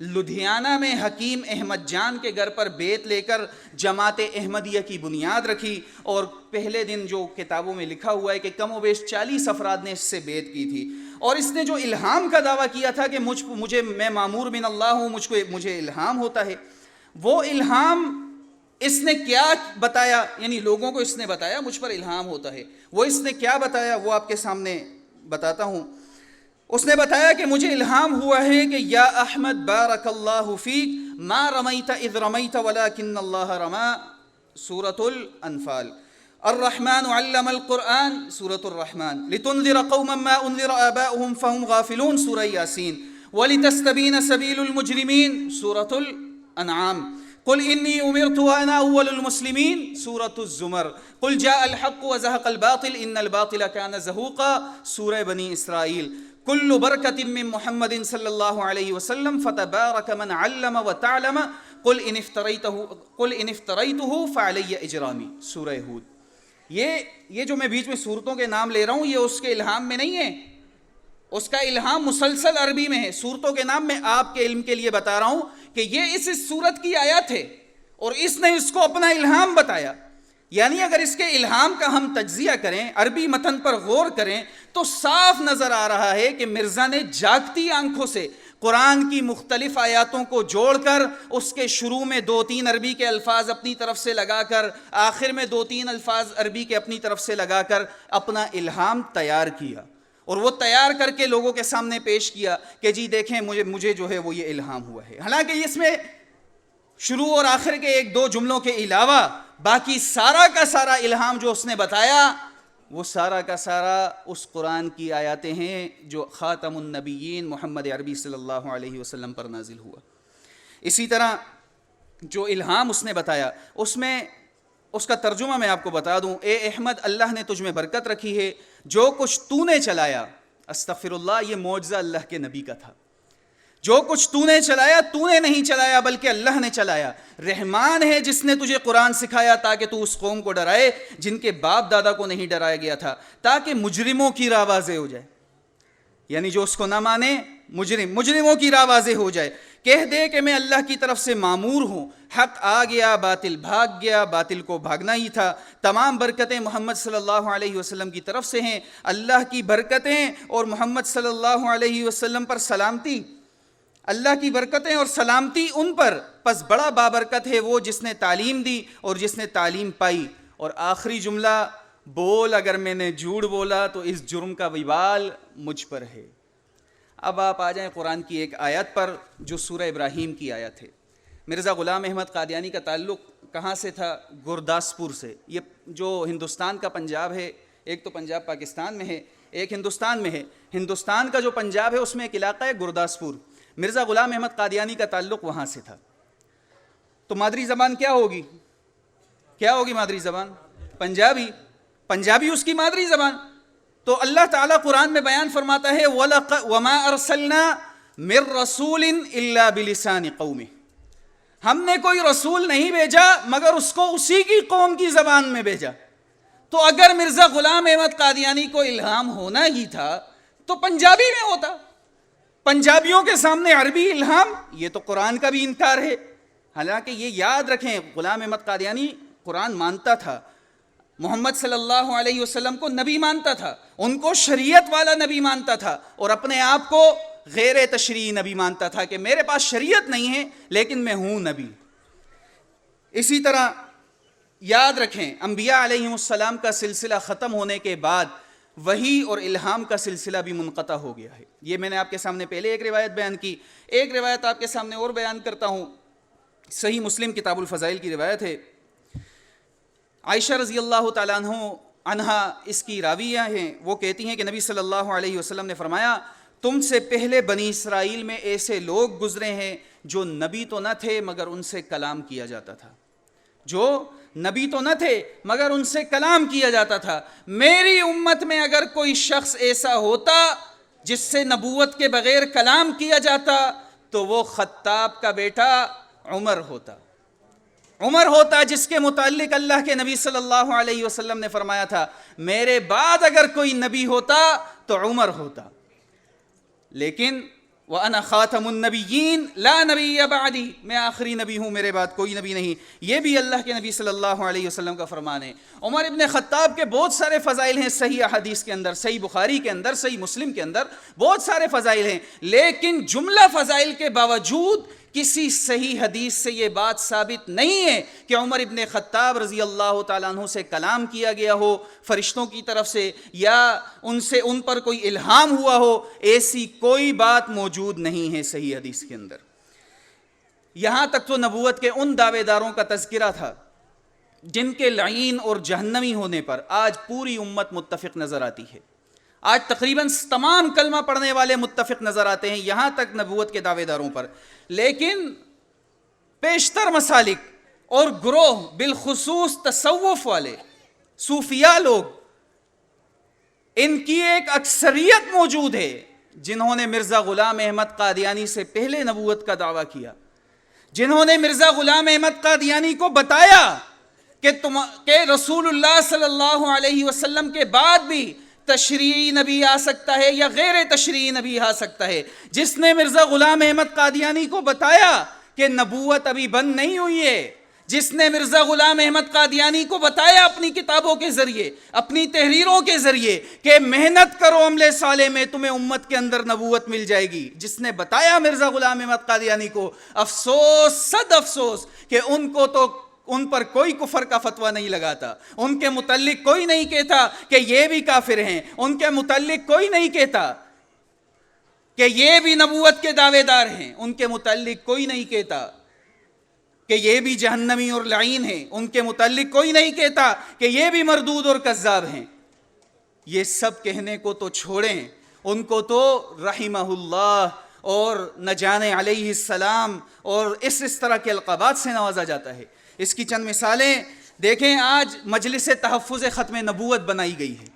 لدھیانہ میں حکیم احمد جان کے گھر پر بیت لے کر جماعت احمدیہ کی بنیاد رکھی، اور پہلے دن جو کتابوں میں لکھا ہوا ہے کہ کم و بیش 40 افراد نے اس سے بیعت کی تھی، اور اس نے جو الہام کا دعویٰ کیا تھا کہ میں مامور من اللہ ہوں، مجھے الہام ہوتا ہے، وہ الہام اس نے کیا بتایا، یعنی لوگوں کو اس نے بتایا مجھ پر الہام ہوتا ہے، وہ اس نے کیا بتایا وہ آپ کے سامنے بتاتا ہوں۔ اس نے بتایا کہ مجھے الہام ہوا ہے کہ یا احمد بارک اللہ فیک ما رمیت اذ رمیت ولکن اللہ رما، سورۃ الانفال۔ الرحمن علم القرآن، سورۃ الرحمن۔ لتنذر قوما ما انذر آباؤهم فهم غافلون، سورہ یاسین۔ ولتستبین سبیل المجرمین، سورۃ الانعام۔ قل انی امرت وانا اول المسلمین، سورۃ الزمر۔ قل جاء الحق وزهق الباطل ان الباطل كان زهوقا، سورہ بنی اسرائیل۔ کل برکت من محمد صلی اللہ علیہ وسلم فتبارک من علم وتعلم، قل ان افتریتہ فعلی اجرامی، سورہ ہود۔ یہ جو میں بیچ میں صورتوں کے نام لے رہا ہوں، یہ اس کے الہام میں نہیں ہے، اس کا الہام مسلسل عربی میں ہے۔ صورتوں کے نام میں آپ کے علم کے لیے بتا رہا ہوں کہ یہ اس صورت کی آیات ہے، اور اس نے اس کو اپنا الہام بتایا۔ یعنی اگر اس کے الہام کا ہم تجزیہ کریں، عربی متن پر غور کریں، تو صاف نظر آ رہا ہے کہ مرزا نے جاگتی آنکھوں سے قرآن کی مختلف آیاتوں کو جوڑ کر اس کے شروع میں 2-3 عربی کے الفاظ اپنی طرف سے لگا کر، آخر میں 2-3 الفاظ عربی کے اپنی طرف سے لگا کر اپنا الہام تیار کیا، اور وہ تیار کر کے لوگوں کے سامنے پیش کیا کہ جی دیکھیں مجھے جو ہے وہ یہ الہام ہوا ہے۔ حالانکہ اس میں شروع اور آخر کے 1-2 جملوں کے علاوہ باقی سارا کا سارا الہام جو اس نے بتایا، وہ سارا کا سارا اس قرآن کی آیاتیں ہیں جو خاتم النبیین محمد عربی صلی اللہ علیہ وسلم پر نازل ہوا۔ اسی طرح جو الہام اس نے بتایا، اس میں اس کا ترجمہ میں آپ کو بتا دوں، اے احمد اللہ نے تجھ میں برکت رکھی ہے، جو کچھ تو نے چلایا، استغفر اللہ، یہ معجزہ اللہ کے نبی کا تھا، جو کچھ تو نے چلایا تو نے نہیں چلایا بلکہ اللہ نے چلایا۔ رحمان ہے جس نے تجھے قرآن سکھایا تاکہ تو اس قوم کو ڈرائے جن کے باپ دادا کو نہیں ڈرایا گیا تھا، تاکہ مجرموں کی راہ واضح ہو جائے، یعنی جو اس کو نہ مانے مجرموں کی راہ واضح ہو جائے۔ کہہ دے کہ میں اللہ کی طرف سے مامور ہوں، حق آ گیا باطل بھاگ گیا، باطل کو بھاگنا ہی تھا۔ تمام برکتیں محمد صلی اللہ علیہ وسلم کی طرف سے ہیں، اللہ کی برکتیں اور محمد صلی اللہ علیہ وسلم پر سلامتی، اللہ کی برکتیں اور سلامتی ان پر، پس بڑا بابرکت ہے وہ جس نے تعلیم دی اور جس نے تعلیم پائی۔ اور آخری جملہ، بول اگر میں نے جھوٹ بولا تو اس جرم کا وبال مجھ پر ہے۔ اب آپ آ جائیں قرآن کی ایک آیت پر جو سورہ ابراہیم کی آیت ہے۔ مرزا غلام احمد قادیانی کا تعلق کہاں سے تھا؟ گرداسپور سے۔ یہ جو ہندوستان کا پنجاب ہے، ایک تو پنجاب پاکستان میں ہے، ایک ہندوستان میں ہے۔ ہندوستان کا جو پنجاب ہے اس میں ایک علاقہ ہے گرداسپور، مرزا غلام احمد قادیانی کا تعلق وہاں سے تھا۔ تو مادری زبان کیا ہوگی؟ کیا ہوگی مادری زبان؟ پنجابی۔ پنجابی اس کی مادری زبان۔ تو اللہ تعالیٰ قرآن میں بیان فرماتا ہے وَمَا أَرْسَلْنَا مِن رَّسُولٍ إِلَّا بِلِسَانِ قَوْمِهِ، ہم نے کوئی رسول نہیں بھیجا مگر اس کو اسی کی قوم کی زبان میں بھیجا۔ تو اگر مرزا غلام احمد قادیانی کو الہام ہونا ہی تھا تو پنجابی میں ہوتا۔ پنجابیوں کے سامنے عربی الہام، یہ تو قرآن کا بھی انکار ہے۔ حالانکہ یہ یاد رکھیں، غلام احمد قادیانی قرآن مانتا تھا، محمد صلی اللہ علیہ وسلم کو نبی مانتا تھا، ان کو شریعت والا نبی مانتا تھا، اور اپنے آپ کو غیر تشریعی نبی مانتا تھا کہ میرے پاس شریعت نہیں ہے لیکن میں ہوں نبی۔ اسی طرح یاد رکھیں، انبیاء علیہم السلام کا سلسلہ ختم ہونے کے بعد وحی اور الہام کا سلسلہ بھی منقطع ہو گیا ہے۔ یہ میں نے آپ کے سامنے پہلے ایک روایت بیان کی، ایک روایت آپ کے سامنے اور بیان کرتا ہوں۔ صحیح مسلم کتاب الفضائل کی روایت ہے، عائشہ رضی اللہ تعالیٰ عنہا اس کی راویہ ہیں، وہ کہتی ہیں کہ نبی صلی اللہ علیہ وسلم نے فرمایا، تم سے پہلے بنی اسرائیل میں ایسے لوگ گزرے ہیں جو نبی تو نہ تھے مگر ان سے کلام کیا جاتا تھا، جو نبی تو نہ تھے مگر ان سے کلام کیا جاتا تھا۔ میری امت میں اگر کوئی شخص ایسا ہوتا جس سے نبوت کے بغیر کلام کیا جاتا تو وہ خطاب کا بیٹا عمر ہوتا۔ عمر ہوتا جس کے متعلق اللہ کے نبی صلی اللہ علیہ وسلم نے فرمایا تھا میرے بعد اگر کوئی نبی ہوتا تو عمر ہوتا۔ لیکن وَأَنَا خَاتَمُ النَّبِيِّينَ لَا نَبِيَّ بَعْدِي، میں آخری نبی ہوں، میرے بعد کوئی نبی نہیں. یہ بھی اللہ کے نبی صلی اللہ علیہ وسلم کا فرمان ہے. عمر ابن خطاب کے بہت سارے فضائل ہیں صحیح احادیث کے اندر، صحیح بخاری کے اندر، صحیح مسلم کے اندر بہت سارے فضائل ہیں، لیکن جملہ فضائل کے باوجود کسی صحیح حدیث سے یہ بات ثابت نہیں ہے کہ عمر ابن خطاب رضی اللہ تعالیٰ عنہ سے کلام کیا گیا ہو فرشتوں کی طرف سے، یا ان پر کوئی الہام ہوا ہو. ایسی کوئی بات موجود نہیں ہے صحیح حدیث کے اندر. یہاں تک تو نبوت کے ان دعوے داروں کا تذکرہ تھا جن کے لعین اور جہنمی ہونے پر آج پوری امت متفق نظر آتی ہے. آج تقریباً تمام کلمہ پڑھنے والے متفق نظر آتے ہیں یہاں تک نبوت کے دعوے داروں پر. لیکن پیشتر مسالک اور گروہ، بالخصوص تصوف والے صوفیاء لوگ، ان کی ایک اکثریت موجود ہے جنہوں نے مرزا غلام احمد قادیانی سے پہلے نبوت کا دعویٰ کیا، جنہوں نے مرزا غلام احمد قادیانی کو بتایا کہ رسول اللہ صلی اللہ علیہ وسلم کے بعد بھی تشریعی نبی آ سکتا ہے یا غیر تشریعی نبی آ سکتا ہے. جس نے مرزا غلام احمد قادیانی کو بتایا کہ نبوت ابھی بند نہیں ہوئی ہے، جس نے مرزا غلام احمد قادیانی کو بتایا اپنی کتابوں کے ذریعے، اپنی تحریروں کے ذریعے کہ محنت کرو عمل صالح میں تمہیں امت کے اندر نبوت مل جائے گی، جس نے بتایا مرزا غلام احمد قادیانی کو، افسوس صد افسوس کہ ان پر کوئی کفر کا فتویٰ نہیں لگاتا، ان کے متعلق کوئی نہیں کہتا کہ یہ بھی کافر ہیں، ان کے متعلق کوئی نہیں کہتا کہ یہ بھی نبوت کے دعوے دار ہیں، ان کے متعلق کوئی نہیں کہتا کہ یہ بھی جہنمی اور لعین ہیں، ان کے متعلق کوئی نہیں کہتا کہ یہ بھی مردود اور کذاب ہیں. یہ سب کہنے کو تو چھوڑیں، ان کو تو رحمہ اللہ اور نجان علیہ السلام اور اس طرح کے القابات سے نوازا جاتا ہے. اس کی چند مثالیں دیکھیں. آج مجلس تحفظ ختم نبوت بنائی گئی ہے،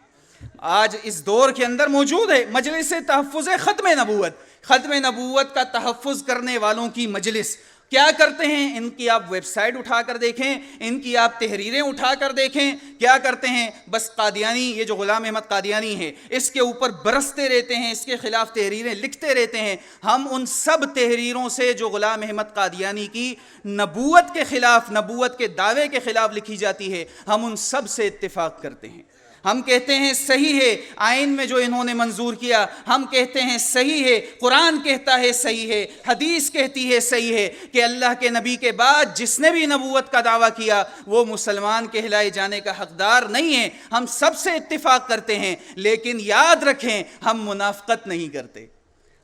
آج اس دور کے اندر موجود ہے مجلس تحفظ ختم نبوت. ختم نبوت کا تحفظ کرنے والوں کی مجلس کیا کرتے ہیں؟ ان کی آپ ویب سائٹ اٹھا کر دیکھیں، ان کی آپ تحریریں اٹھا کر دیکھیں، کیا کرتے ہیں؟ بس قادیانی، یہ جو غلام احمد قادیانی ہے، اس کے اوپر برستے رہتے ہیں، اس کے خلاف تحریریں لکھتے رہتے ہیں. ہم ان سب تحریروں سے جو غلام احمد قادیانی کی نبوت کے خلاف، نبوت کے دعوے کے خلاف لکھی جاتی ہے، ہم ان سب سے اتفاق کرتے ہیں. ہم کہتے ہیں صحیح ہے آئین میں جو انہوں نے منظور کیا، ہم کہتے ہیں صحیح ہے، قرآن کہتا ہے صحیح ہے، حدیث کہتی ہے صحیح ہے کہ اللہ کے نبی کے بعد جس نے بھی نبوت کا دعویٰ کیا وہ مسلمان کہلائے جانے کا حقدار نہیں ہے. ہم سب سے اتفاق کرتے ہیں، لیکن یاد رکھیں ہم منافقت نہیں کرتے.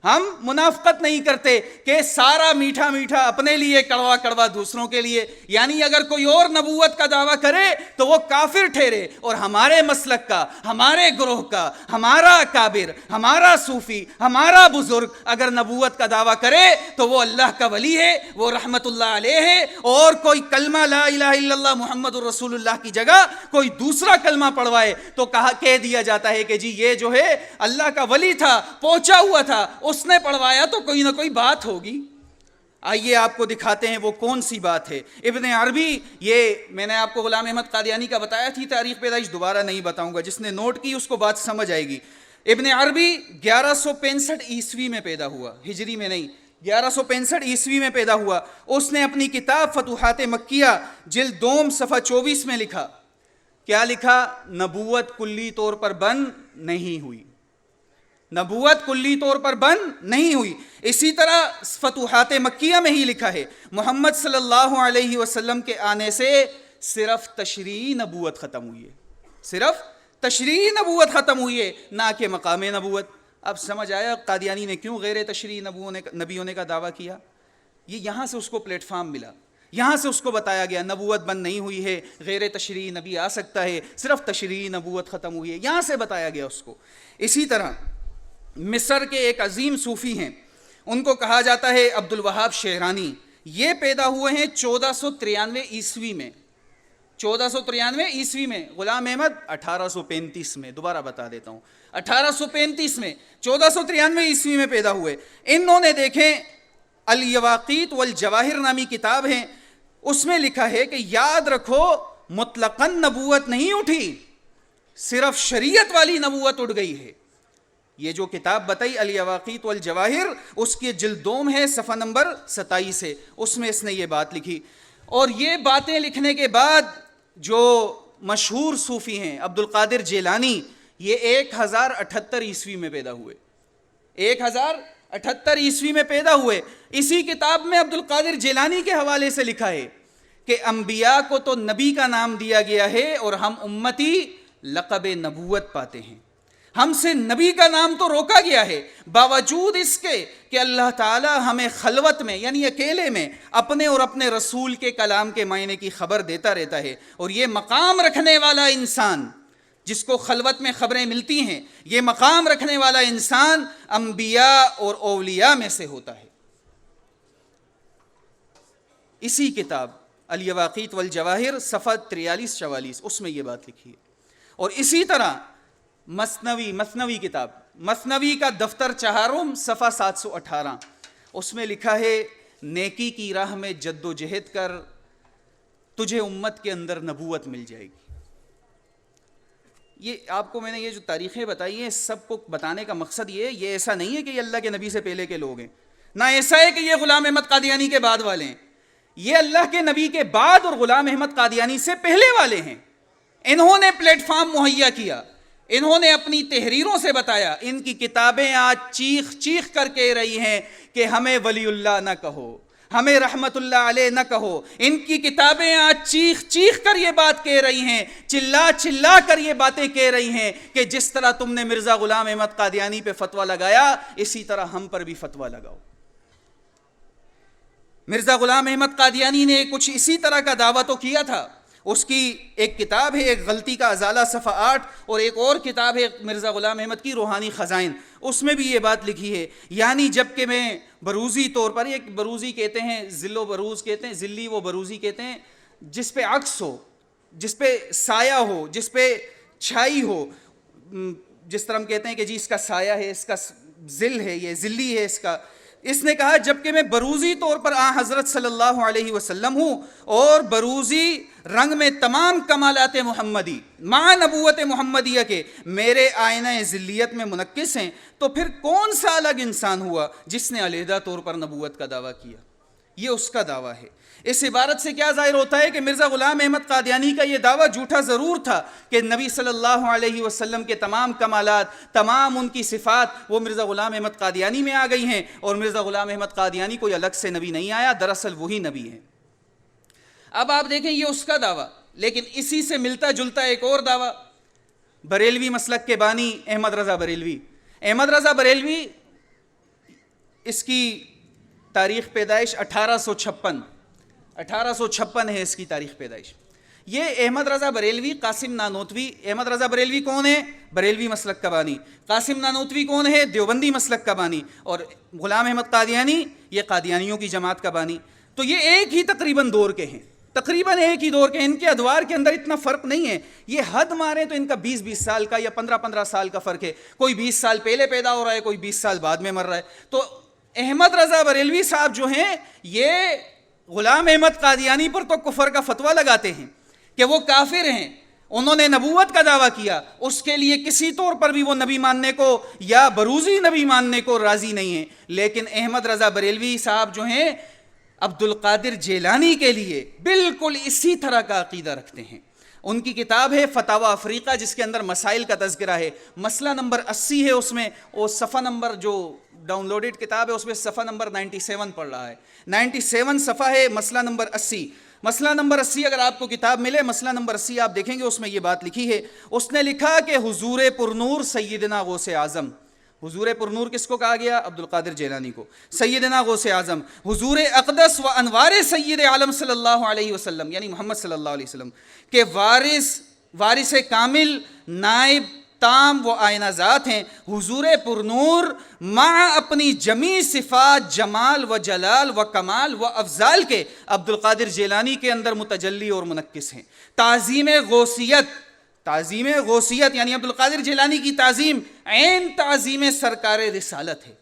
ہم منافقت نہیں کرتے کہ سارا میٹھا میٹھا اپنے لیے، کڑوا کڑوا دوسروں کے لیے. یعنی اگر کوئی اور نبوت کا دعویٰ کرے تو وہ کافر ٹھہرے، اور ہمارے مسلک کا، ہمارے گروہ کا، ہمارا اکابر، ہمارا صوفی، ہمارا بزرگ اگر نبوت کا دعویٰ کرے تو وہ اللہ کا ولی ہے، وہ رحمت اللہ علیہ ہے. اور کوئی کلمہ لا الہ الا اللہ محمد الرسول اللہ کی جگہ کوئی دوسرا کلمہ پڑھوائے تو کہہ دیا جاتا ہے کہ جی یہ جو ہے اللہ کا ولی تھا، پہنچا ہوا تھا، اس نے پڑھوایا تو کوئی نہ کوئی بات ہوگی. آئیے آپ کو دکھاتے ہیں وہ کون سی بات ہے. ابن عربی، یہ میں نے آپ کو غلام احمد قادیانی کا بتایا تھی تاریخ پیدائش، دوبارہ نہیں بتاؤں گا، جس نے نوٹ کی اس کو بات سمجھ آئے گی. ابن عربی 1165 عیسوی میں پیدا ہوا، ہجری میں نہیں، 1165 عیسوی میں پیدا ہوا. اس نے اپنی کتاب فتوحات مکیہ جلد دوم صفحہ 24 میں لکھا. کیا لکھا؟ نبوت کلی طور پر بند نہیں ہوئی، نبوت کلی طور پر بند نہیں ہوئی. اسی طرح فتوحات مکیہ میں ہی لکھا ہے محمد صلی اللہ علیہ وسلم کے آنے سے صرف تشریعی نبوت ختم ہوئی ہے، صرف تشریعی نبوت ختم ہوئی ہے، نہ کہ مقام نبوت. اب سمجھ آیا قادیانی نے کیوں غیر تشریعی نبی ہونے کا دعویٰ کیا؟ یہاں سے اس کو پلیٹ فارم ملا، یہاں سے اس کو بتایا گیا نبوت بند نہیں ہوئی ہے، غیر تشریعی نبی آ سکتا ہے، صرف تشریعی نبوت ختم ہوئی ہے، یہاں سے بتایا گیا اس کو. اسی طرح مصر کے ایک عظیم صوفی ہیں، ان کو کہا جاتا ہے عبد الوہاب شہرانی. یہ پیدا ہوئے ہیں 1493 عیسوی میں، 1493 عیسوی میں. غلام احمد 1835 میں، دوبارہ بتا دیتا ہوں، 1835 میں، 1493 عیسوی میں پیدا ہوئے. انہوں نے دیکھیں الیواقیت والجواہر نامی کتاب ہے، اس میں لکھا ہے کہ یاد رکھو مطلقاً نبوت نہیں اٹھی، صرف شریعت والی نبوت اٹھ گئی ہے. یہ جو کتاب بتائی الیواقیت والجواہر، اس کے جلد دوم ہے، صفحہ نمبر 27 ہے، اس میں اس نے یہ بات لکھی. اور یہ باتیں لکھنے کے بعد جو مشہور صوفی ہیں عبد القادر جیلانی، یہ 1078 عیسوی میں پیدا ہوئے، 1078 عیسوی میں پیدا ہوئے. اسی کتاب میں عبد القادر جیلانی کے حوالے سے لکھا ہے کہ انبیاء کو تو نبی کا نام دیا گیا ہے اور ہم امتی لقب نبوت پاتے ہیں، ہم سے نبی کا نام تو روکا گیا ہے، باوجود اس کے کہ اللہ تعالی ہمیں خلوت میں یعنی اکیلے میں اپنے اور اپنے رسول کے کلام کے معنی کی خبر دیتا رہتا ہے. اور یہ مقام رکھنے والا انسان جس کو خلوت میں خبریں ملتی ہیں، یہ مقام رکھنے والا انسان انبیاء اور اولیاء میں سے ہوتا ہے. اسی کتاب الیواقیت والجواہر صفحہ 43-44 اس میں یہ بات لکھی ہے. اور اسی طرح مثنوی کتاب، مثنوی کا دفتر چہارم صفحہ 718، اس میں لکھا ہے نیکی کی راہ میں جد و جہد کر، تجھے امت کے اندر نبوت مل جائے گی. یہ آپ کو میں نے یہ جو تاریخیں بتائی ہیں سب کو بتانے کا مقصد یہ ایسا نہیں ہے کہ یہ اللہ کے نبی سے پہلے کے لوگ ہیں، نہ ایسا ہے کہ یہ غلام احمد قادیانی کے بعد والے ہیں، یہ اللہ کے نبی کے بعد اور غلام احمد قادیانی سے پہلے والے ہیں. انہوں نے پلیٹ فارم مہیا کیا، انہوں نے اپنی تحریروں سے بتایا. ان کی کتابیں آج چیخ چیخ کر کہہ رہی ہیں کہ ہمیں ولی اللہ نہ کہو، ہمیں رحمت اللہ علیہ نہ کہو. ان کی کتابیں آج چیخ چیخ کر یہ بات کہہ رہی ہیں، چلا چلا کر یہ باتیں کہہ رہی ہیں کہ جس طرح تم نے مرزا غلام احمد قادیانی پہ فتویٰ لگایا اسی طرح ہم پر بھی فتویٰ لگاؤ. مرزا غلام احمد قادیانی نے کچھ اسی طرح کا دعویٰ تو کیا تھا. اس کی ایک کتاب ہے ایک غلطی کا ازالہ صفحہ 8، اور ایک اور کتاب ہے مرزا غلام احمد کی روحانی خزائن، اس میں بھی یہ بات لکھی ہے. یعنی جب کہ میں بروزی طور پر، ایک بروزی کہتے ہیں، ذل و بروز کہتے ہیں، ذلی و بروزی کہتے ہیں جس پہ عکس ہو، جس پہ سایہ ہو، جس پہ چھائی ہو. جس طرح ہم کہتے ہیں کہ جی اس کا سایہ ہے، اس کا ذل ہے، یہ ذلی ہے اس کا. اس نے کہا جبکہ میں بروزی طور پر حضرت صلی اللہ علیہ وسلم ہوں اور بروزی رنگ میں تمام کمالات محمدی مع نبوت محمدیہ کے میرے آئینہ ذلیت میں منعکس ہیں، تو پھر کون سا الگ انسان ہوا جس نے علیحدہ طور پر نبوت کا دعویٰ کیا؟ یہ اس کا دعویٰ ہے. اس عبارت سے کیا ظاہر ہوتا ہے کہ مرزا غلام احمد قادیانی کا یہ دعویٰ جھوٹا ضرور تھا کہ نبی صلی اللہ علیہ وسلم کے تمام کمالات، تمام ان کی صفات وہ مرزا غلام احمد قادیانی میں آ گئی ہیں، اور مرزا غلام احمد قادیانی کوئی الگ سے نبی نہیں آیا، دراصل وہی نبی ہے. اب آپ دیکھیں یہ اس کا دعویٰ، لیکن اسی سے ملتا جلتا ایک اور دعویٰ بریلوی مسلک کے بانی احمد رضا بریلوی. احمد رضا بریلوی، اس کی تاریخ پیدائش 1856 ہے اس کی تاریخ پیدائش. یہ احمد رضا بریلوی قاسم نانوتوی، احمد رضا بریلوی کون ہے؟ بریلوی مسلک کا بانی. قاسم نانوتوی کون ہے؟ دیوبندی مسلک کا بانی. اور غلام احمد قادیانی یہ قادیانیوں کی جماعت کا بانی. تو یہ ایک ہی تقریباً دور کے ہیں، تقریباً ایک ہی دور کے. ان کے ادوار کے اندر اتنا فرق نہیں ہے. یہ حد مارے تو ان کا 20 سال کا یا 15 سال کا فرق ہے. کوئی 20 سال پہلے پیدا ہو رہا ہے، کوئی 20 سال بعد میں مر رہا ہے. تو احمد رضا بریلوی صاحب جو ہیں یہ غلام احمد قادیانی پر تو کفر کا فتویٰ لگاتے ہیں کہ وہ کافر ہیں، انہوں نے نبوت کا دعویٰ کیا، اس کے لیے کسی طور پر بھی وہ نبی ماننے کو یا بروزی نبی ماننے کو راضی نہیں ہیں. لیکن احمد رضا بریلوی صاحب جو ہیں عبد القادر جیلانی کے لیے بالکل اسی طرح کا عقیدہ رکھتے ہیں. ان کی کتاب ہے فتاوی افریقہ جس کے اندر مسائل کا تذکرہ ہے. مسئلہ نمبر 80 ہے اس میں، اور صفحہ نمبر جو ڈاؤن لوڈڈ کتاب ہے اس میں صفحہ نمبر 97 پڑھ رہا ہے. 97 صفحہ ہے مسئلہ نمبر 80. مسئلہ نمبر 80 اگر آپ کو کتاب ملے، مسئلہ نمبر 80 آپ دیکھیں گے اس میں یہ بات لکھی ہے. اس نے لکھا کہ حضور پرنور سیدنا غوث اعظم، حضور پرنور کس کو کہا گیا؟ عبد القادر جیلانی کو. سیدنا غوث اعظم، حضور اقدس و انوار سید عالم صلی اللہ علیہ وسلم یعنی محمد صلی اللہ علیہ وسلم کے وارث کامل، نائب تام و آئینہ ذات ہیں. حضور پرنور مع اپنی جمیع صفات جمال و جلال و کمال و افضال کے عبد القادر جیلانی کے اندر متجلی اور منعکس ہیں. تعظیم غوثیت یعنی عبد القادر جیلانی کی تعظیم عین تعظیم سرکار رسالت ہے.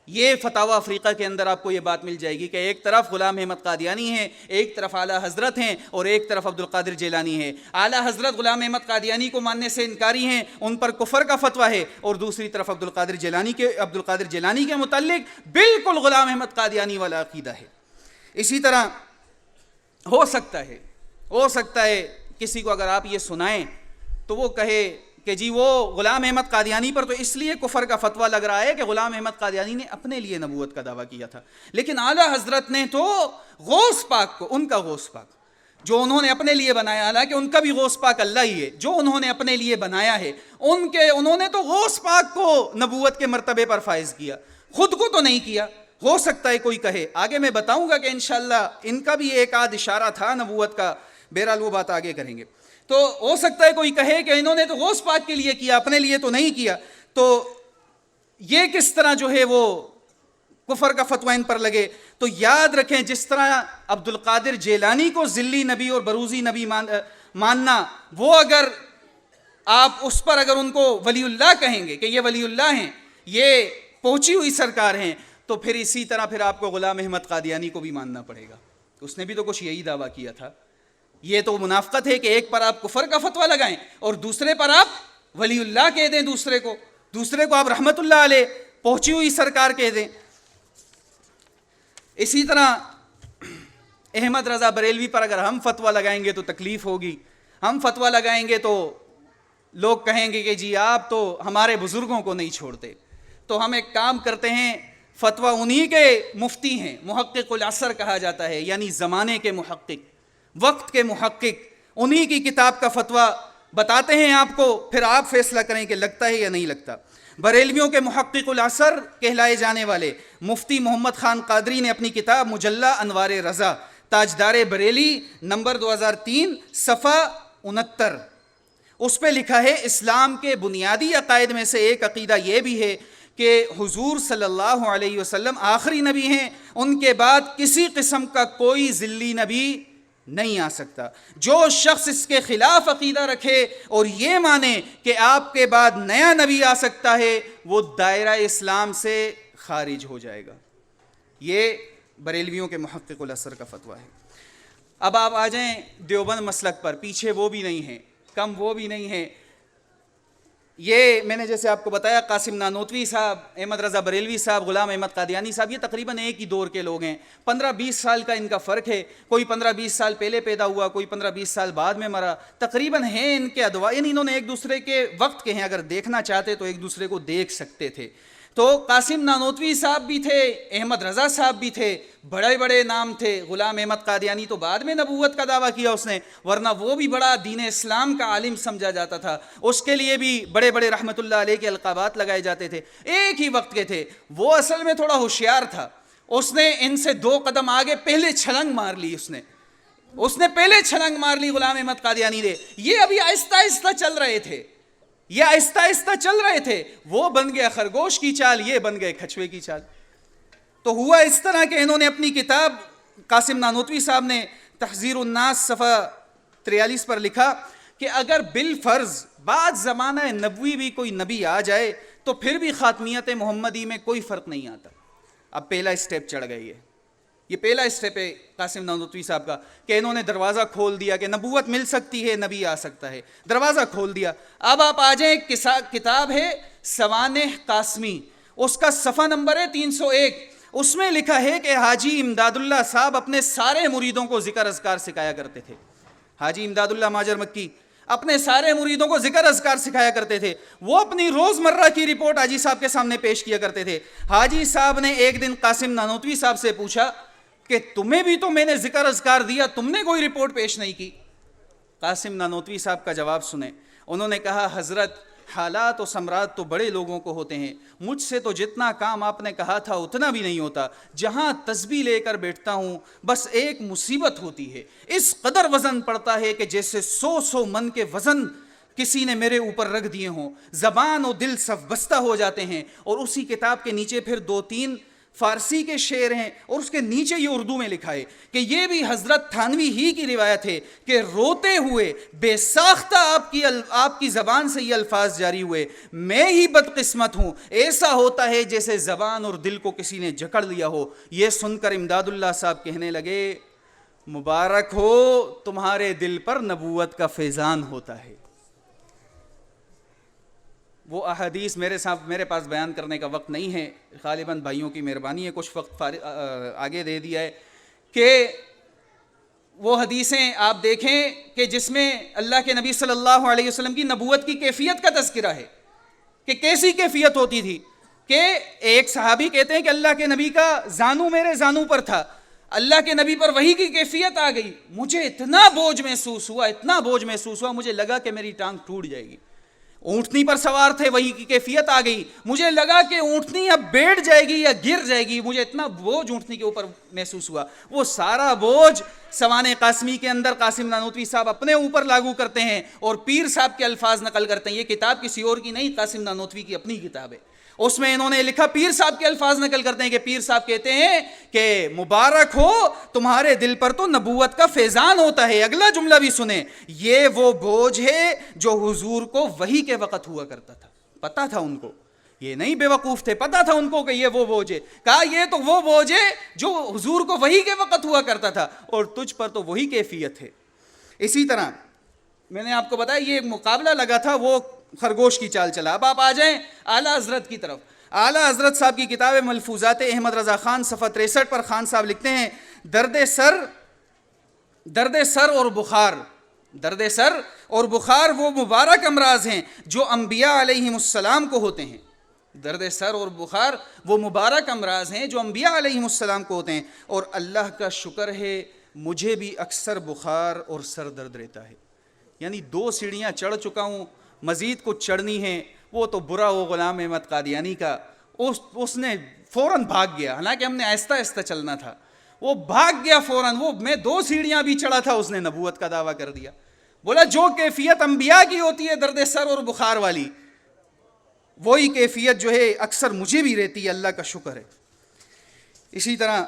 یہ فتاوی افریقہ کے اندر آپ کو یہ بات مل جائے گی کہ ایک طرف غلام احمد قادیانی ہیں، ایک طرف اعلیٰ حضرت ہیں، اور ایک طرف عبد القادر جیلانی ہے۔ اعلیٰ حضرت غلام احمد قادیانی کو ماننے سے انکاری ہیں، ان پر کفر کا فتویٰ ہے، اور دوسری طرف عبد القادر جیلانی کے متعلق بالکل غلام احمد قادیانی والا عقیدہ ہے۔ اسی طرح ہو سکتا ہے کسی کو اگر آپ یہ سنائیں تو وہ کہے کہ جی وہ غلام احمد قادیانی پر تو اس لیے کفر کا فتویٰ لگ رہا ہے کہ غلام احمد قادیانی نے اپنے لیے نبوت کا دعویٰ کیا تھا، لیکن اعلیٰ حضرت نے تو غوث پاک کو، ان کا غوث پاک جو انہوں نے اپنے لیے بنایا، حالانکہ ان کا بھی غوث پاک اللہ ہی ہے، جو انہوں نے اپنے لیے بنایا ہے انہوں نے تو غوث پاک کو نبوت کے مرتبے پر فائز کیا، خود کو تو نہیں کیا۔ ہو سکتا ہے کوئی کہے، آگے میں بتاؤں گا کہ انشاءاللہ ان کا بھی ایک آدھ اشارہ تھا نبوت کا، بہرحال وہ بات آگے کریں گے۔ تو ہو سکتا ہے کوئی کہے کہ انہوں نے تو غوث پاک کے لیے کیا، اپنے لیے تو نہیں کیا، تو یہ کس طرح جو ہے وہ کفر کا فتویٰ ان پر لگے؟ تو یاد رکھیں، جس طرح عبد القادر جیلانی کو ذلی نبی اور بروزی نبی ماننا، وہ اگر آپ اس پر اگر ان کو ولی اللہ کہیں گے کہ یہ ولی اللہ ہیں، یہ پہنچی ہوئی سرکار ہیں، تو پھر اسی طرح پھر آپ کو غلام احمد قادیانی کو بھی ماننا پڑے گا۔ اس نے بھی تو کچھ یہی دعویٰ کیا تھا۔ یہ تو منافقت ہے کہ ایک پر آپ کفر کا فتویٰ لگائیں اور دوسرے پر آپ ولی اللہ کہہ دیں، دوسرے کو آپ رحمت اللہ علیہ، پہنچی ہوئی سرکار کہہ دیں۔ اسی طرح احمد رضا بریلوی پر اگر ہم فتویٰ لگائیں گے تو تکلیف ہوگی، ہم فتویٰ لگائیں گے تو لوگ کہیں گے کہ جی آپ تو ہمارے بزرگوں کو نہیں چھوڑتے۔ تو ہم ایک کام کرتے ہیں، فتویٰ انہی کے مفتی ہیں، محقق العصر کہا جاتا ہے، یعنی زمانے کے محقق، وقت کے محقق، انہی کی کتاب کا فتویٰ بتاتے ہیں آپ کو، پھر آپ فیصلہ کریں کہ لگتا ہے یا نہیں لگتا۔ بریلویوں کے محقق العصر کہلائے جانے والے مفتی محمد خان قادری نے اپنی کتاب مجلہ انوار رضا تاجدار بریلی نمبر 2003 صفحہ 69، اس پہ لکھا ہے، اسلام کے بنیادی عقائد میں سے ایک عقیدہ یہ بھی ہے کہ حضور صلی اللہ علیہ وسلم آخری نبی ہیں، ان کے بعد کسی قسم کا کوئی ذلی نبی نہیں آ سکتا۔ جو شخص اس کے خلاف عقیدہ رکھے اور یہ مانے کہ آپ کے بعد نیا نبی آ سکتا ہے، وہ دائرہ اسلام سے خارج ہو جائے گا۔ یہ بریلویوں کے محقق العصر کا فتویٰ ہے۔ اب آپ آ جائیں دیوبند مسلک پر، پیچھے وہ بھی نہیں ہیں، کم وہ بھی نہیں ہیں۔ یہ میں نے جیسے آپ کو بتایا، قاسم نانوتوی صاحب، احمد رضا بریلوی صاحب، غلام احمد قادیانی صاحب، یہ تقریباً ایک ہی دور کے لوگ ہیں، 15-20 سال کا ان کا فرق ہے، کوئی 15-20 سال پہلے پیدا ہوا، کوئی 15-20 سال بعد میں مرا، تقریباً ہیں ان کے ادوا، یعنی انہوں نے ایک دوسرے کے وقت کے ہیں، اگر دیکھنا چاہتے تو ایک دوسرے کو دیکھ سکتے تھے۔ تو قاسم نانوتوی صاحب بھی تھے، احمد رضا صاحب بھی تھے، بڑے بڑے نام تھے۔ غلام احمد قادیانی تو بعد میں نبوت کا دعویٰ کیا اس نے، ورنہ وہ بھی بڑا دین اسلام کا عالم سمجھا جاتا تھا، اس کے لیے بھی بڑے بڑے رحمت اللہ علیہ کے القابات لگائے جاتے تھے، ایک ہی وقت کے تھے۔ وہ اصل میں تھوڑا ہوشیار تھا، اس نے ان سے 2 قدم آگے پہلے چھلنگ مار لی، اس نے پہلے چھلنگ مار لی غلام احمد قادیانی نے۔ یہ ابھی آہستہ آہستہ چل رہے تھے، وہ بن گیا خرگوش کی چال، یہ بن گئے کھچوے کی چال۔ تو ہوا اس طرح کہ انہوں نے اپنی کتاب، قاسم نانوتوی صاحب نے تحذیر الناس صفحہ 43 پر لکھا کہ اگر بالفرض بعد زمانہ نبوی بھی کوئی نبی آ جائے تو پھر بھی خاتمیت محمدی میں کوئی فرق نہیں آتا۔ اب پہلا اسٹیپ چڑھ گئی ہے، یہ پہلا اسٹیپ ہے قاسم نانوتوی صاحب کا کہ انہوں نے دروازہ کھول دیا کہ نبوت مل سکتی ہے، نبی آ سکتا ہے، دروازہ کھول دیا۔ اب آپ آ جائیں، کتاب ہے سوانح قاسمی، اس کا صفحہ نمبر ہے 301، اس میں لکھا ہے کہ حاجی امداد اللہ صاحب اپنے سارے مریدوں کو ذکر اذکار سکھایا کرتے تھے۔ حاجی امداد اللہ ماجر مکی اپنے سارے مریدوں کو ذکر اذکار سکھایا کرتے تھے، وہ اپنی روزمرہ کی رپورٹ حاجی صاحب کے سامنے پیش کیا کرتے تھے۔ حاجی صاحب نے ایک دن قاسم نانوتوی صاحب سے پوچھا کہ تمہیں بھی تو میں نے ذکر اذکار دیا، تم نے کوئی رپورٹ پیش نہیں کی۔ قاسم نانوتوی صاحب کا جواب سنیں، انہوں نے کہا، حضرت حالات و ثمرات تو بڑے لوگوں کو ہوتے ہیں، مجھ سے تو جتنا کام آپ نے کہا تھا اتنا بھی نہیں ہوتا، جہاں تسبیح لے کر بیٹھتا ہوں بس ایک مصیبت ہوتی ہے، اس قدر وزن پڑتا ہے کہ جیسے 100 من کے وزن کسی نے میرے اوپر رکھ دیے ہوں، زبان و دل صف بستہ ہو جاتے ہیں۔ اور اسی کتاب کے نیچے پھر 2-3 فارسی کے شعر ہیں، اور اس کے نیچے یہ اردو میں لکھا ہے کہ یہ بھی حضرت تھانوی ہی کی روایت ہے کہ روتے ہوئے بے ساختہ آپ کی زبان سے یہ الفاظ جاری ہوئے، میں ہی بدقسمت ہوں، ایسا ہوتا ہے جیسے زبان اور دل کو کسی نے جکڑ لیا ہو۔ یہ سن کر امداد اللہ صاحب کہنے لگے مبارک ہو تمہارے دل پر نبوت کا فیضان ہوتا ہے۔ وہ احادیث میرے پاس بیان کرنے کا وقت نہیں ہے، غالباً بھائیوں کی مہربانی ہے کچھ وقت آگے دے دیا ہے، کہ وہ حدیثیں آپ دیکھیں کہ جس میں اللہ کے نبی صلی اللہ علیہ وسلم کی نبوت کی کیفیت کا تذکرہ ہے کہ کیسی کیفیت ہوتی تھی، کہ ایک صحابی کہتے ہیں کہ اللہ کے نبی کا زانو میرے زانو پر تھا، اللہ کے نبی پر وحی کی کیفیت آ گئی، مجھے اتنا بوجھ محسوس ہوا مجھے لگا کہ میری ٹانگ ٹوٹ جائے گی۔ اونٹنی پر سوار تھے، وہی کی کیفیت آ گئی، مجھے لگا کہ اونٹنی اب بیٹھ جائے گی یا گر جائے گی، مجھے اتنا بوجھ اونٹنی کے اوپر محسوس ہوا۔ وہ سارا بوجھ سوانح قاسمی کے اندر قاسم نانوتوی صاحب اپنے اوپر لاگو کرتے ہیں اور پیر صاحب کے الفاظ نقل کرتے ہیں۔ یہ کتاب کسی اور کی نہیں، قاسم نانوتوی کی اپنی کتاب ہے، اس میں انہوں نے لکھا، پیر صاحب کے الفاظ نقل کرتے ہیں کہ پیر صاحب کہتے ہیں کہ مبارک ہو تمہارے دل پر تو نبوت کا فیضان ہوتا ہے۔ اگلا جملہ بھی سنیں، یہ وہ بوجھ ہے جو حضور کو وحی کے وقت ہوا کرتا تھا، پتا تھا ان کو، یہ نہیں بے وقوف تھے، پتا تھا ان کو کہ یہ وہ بوجھ ہے۔ کہا یہ تو وہ بوجھ ہے جو حضور کو وحی کے وقت ہوا کرتا تھا، اور تجھ پر تو وہی کیفیت ہے۔ اسی طرح میں نے آپ کو بتایا یہ ایک مقابلہ لگا تھا، وہ خرگوش کی چال چلا۔ اب آپ آ جائیں اعلیٰ حضرت کی طرف۔ اعلیٰ حضرت صاحب کی کتاب ملفوظات احمد رضا خان صفحہ 63 پر خان صاحب لکھتے ہیں، درد سر اور بخار وہ مبارک امراض ہیں جو انبیاء علیہم السلام کو ہوتے ہیں۔ درد سر اور بخار وہ مبارک امراض ہیں جو انبیاء علیہم السلام کو ہوتے ہیں، اور اللہ کا شکر ہے مجھے بھی اکثر بخار اور سر درد رہتا ہے۔ یعنی 2 سیڑھیاں چڑھ چکا ہوں، مزید کچھ چڑھنی ہے۔ وہ تو برا ہو غلام احمد قادیانی کا، اس نے فوراً بھاگ گیا، حالانکہ ہم نے آہستہ آہستہ چلنا تھا، وہ بھاگ گیا فوراً، وہ میں 2 سیڑھیاں بھی چڑھا تھا، اس نے نبوت کا دعویٰ کر دیا۔ بولا جو کیفیت انبیاء کی ہوتی ہے درد سر اور بخار والی، وہی کیفیت جو ہے اکثر مجھے بھی رہتی ہے، اللہ کا شکر ہے۔ اسی طرح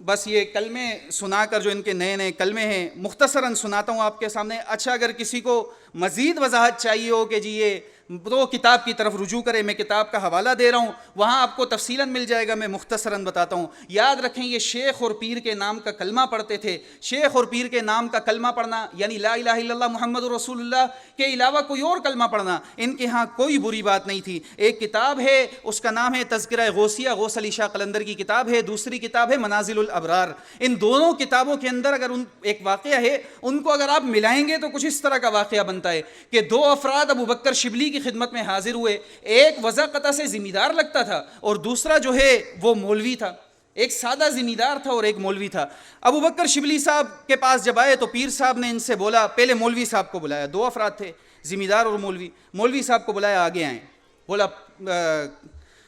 بس یہ کلمے سنا کر، جو ان کے نئے نئے کلمے ہیں، مختصراً سناتا ہوں آپ کے سامنے۔ اچھا اگر کسی کو مزید وضاحت چاہیے ہو کہ جی یہ تو کتاب کی طرف رجوع کرے، میں کتاب کا حوالہ دے رہا ہوں، وہاں آپ کو تفصیلاً مل جائے گا، میں مختصراً بتاتا ہوں۔ یاد رکھیں یہ شیخ اور پیر کے نام کا کلمہ پڑھتے تھے۔ شیخ اور پیر کے نام کا کلمہ پڑھنا یعنی لا الہ الا اللہ محمد رسول اللہ کے علاوہ کوئی اور کلمہ پڑھنا ان کے ہاں کوئی بری بات نہیں تھی۔ ایک کتاب ہے، اس کا نام ہے تذکرہ غوثیہ، غوث علی شاہ قلندر کی کتاب ہے، دوسری کتاب ہے منازل الابرار۔ ان دونوں کتابوں کے اندر اگر ایک واقعہ ہے، ان کو اگر آپ ملائیں گے تو کچھ اس طرح کا واقعہ بنتا ہے کہ 2 افراد ابو بکر شبلی کی خدمت میں حاضر ہوئے، ایک وضع قطع سے ذمہ دار لگتا تھا اور دوسرا جو ہے وہ مولوی تھا، ایک سادہ ذمہ دار تھا اور ایک مولوی تھا۔ ابو بکر شبلی صاحب کے پاس جب آئے تو پیر صاحب نے ان سے بولا، پہلے مولوی صاحب کو بلایا، 2 افراد تھے، ذمہ دار اور مولوی صاحب کو بلایا، آگے آئیں،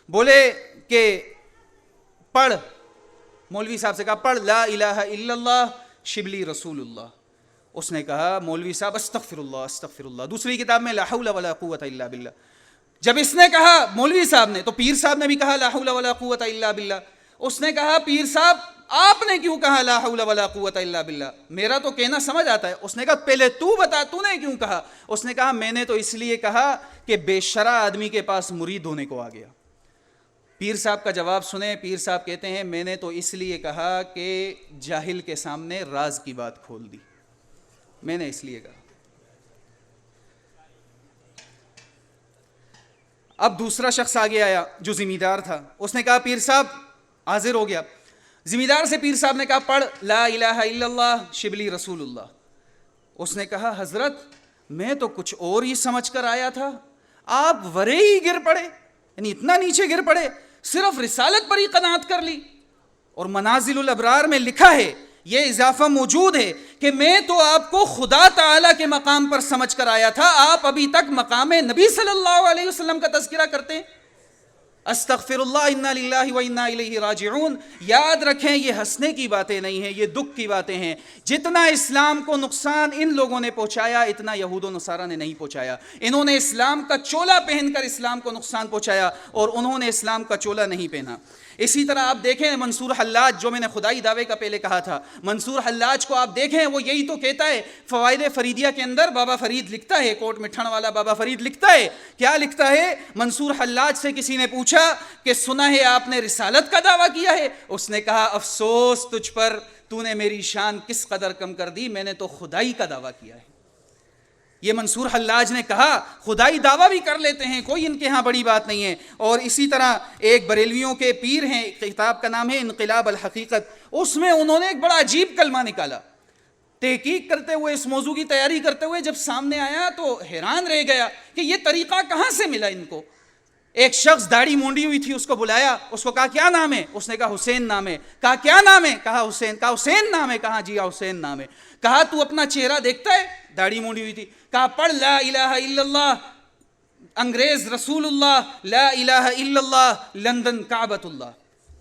بولے کہ پڑھ، مولوی صاحب سے کہا پڑھ لا الہ الا اللہ شبلی رسول اللہ۔ اس نے کہا مولوی صاحب استغفر اللہ۔ دوسری کتاب میں لا حول ولا قوت الا باللہ۔ جب اس نے کہا مولوی صاحب نے، تو پیر صاحب نے بھی کہا لا حول ولا قوت الا باللہ۔ اس نے کہا پیر صاحب آپ نے کیوں کہا لا حول ولا قوت الا باللہ؟ میرا تو کہنا سمجھ آتا ہے۔ اس نے کہا پہلے تو بتا، تو نے کیوں کہا؟ اس نے کہا میں نے تو اس لیے کہا کہ بے شرع آدمی کے پاس مرید ہونے کو آ گیا۔ پیر صاحب کا جواب سنیں، پیر صاحب کہتے ہیں میں نے تو اس لیے کہا کہ جاہل کے سامنے راز کی بات کھول دی، میں نے اس لیے کہا۔ اب دوسرا شخص آگے آیا جو ذمہ دار تھا، اس نے کہا پیر صاحب حاضر ہو گیا، ذمہ دار سے پیر صاحب نے کہا پڑھ لا الہ الا اللہ شبلی رسول اللہ۔ اس نے کہا حضرت میں تو کچھ اور ہی سمجھ کر آیا تھا، آپ ورے ہی گر پڑے، یعنی اتنا نیچے گر پڑے، صرف رسالت پر ہی قناعت کر لی۔ اور منازل الابرار میں لکھا ہے، یہ اضافہ موجود ہے کہ میں تو آپ کو خدا تعالیٰ کے مقام پر سمجھ کر آیا تھا، آپ ابھی تک مقام نبی صلی اللہ علیہ وسلم کا تذکرہ کرتے ہیں۔ استغفر اللہ انا للہ و انا الیہ راجعون۔ یاد رکھیں یہ ہنسنے کی باتیں نہیں ہیں، یہ دکھ کی باتیں ہیں۔ جتنا اسلام کو نقصان ان لوگوں نے پہنچایا اتنا یہود و نصارہ نے نہیں پہنچایا۔ انہوں نے اسلام کا چولا پہن کر اسلام کو نقصان پہنچایا اور انہوں نے اسلام کا چولا نہیں پہنا۔ اسی طرح آپ دیکھیں منصور حلاج، جو میں نے خدائی دعوے کا پہلے کہا تھا، منصور حلاج کو آپ دیکھیں، وہ یہی تو کہتا ہے فوائد فریدیہ کے اندر، بابا فرید لکھتا ہے، کوٹ مٹھن والا بابا فرید لکھتا ہے، کیا لکھتا ہے؟ منصور حلاج سے کسی نے پوچھا کہ سنا ہے آپ نے رسالت کا دعویٰ کیا ہے، اس نے کہا افسوس تجھ پر، تو نے میری شان کس قدر کم کر دی، میں نے تو خدائی کا دعویٰ کیا ہے۔ یہ منصور حلاج نے کہا، خدائی دعویٰ بھی کر لیتے ہیں، کوئی ان کے ہاں بڑی بات نہیں ہے۔ اور اسی طرح ایک بریلویوں کے پیر ہیں، کتاب کا نام ہے انقلاب الحقیقت، اس میں انہوں نے ایک بڑا عجیب کلمہ نکالا۔ تحقیق کرتے ہوئے، اس موضوع کی تیاری کرتے ہوئے جب سامنے آیا تو حیران رہ گیا کہ یہ طریقہ کہاں سے ملا ان کو۔ ایک شخص داڑھی مونڈی ہوئی تھی، اس کو بلایا، اس کو کہا کیا نام ہے؟ اس نے کہا حسین نام ہے۔ کہا کیا نام ہے؟ کہا حسین۔ کہا حسین نام ہے؟ کہا جی حسین نام ہے۔ کہا تو اپنا چہرہ دیکھتا ہے؟ داڑھی مونڈی ہوئی تھی۔ کہا پڑھ لا الہ الا اللہ، انگریز رسول اللہ، لا الہ الا اللہ، لندن کعبۃ اللہ،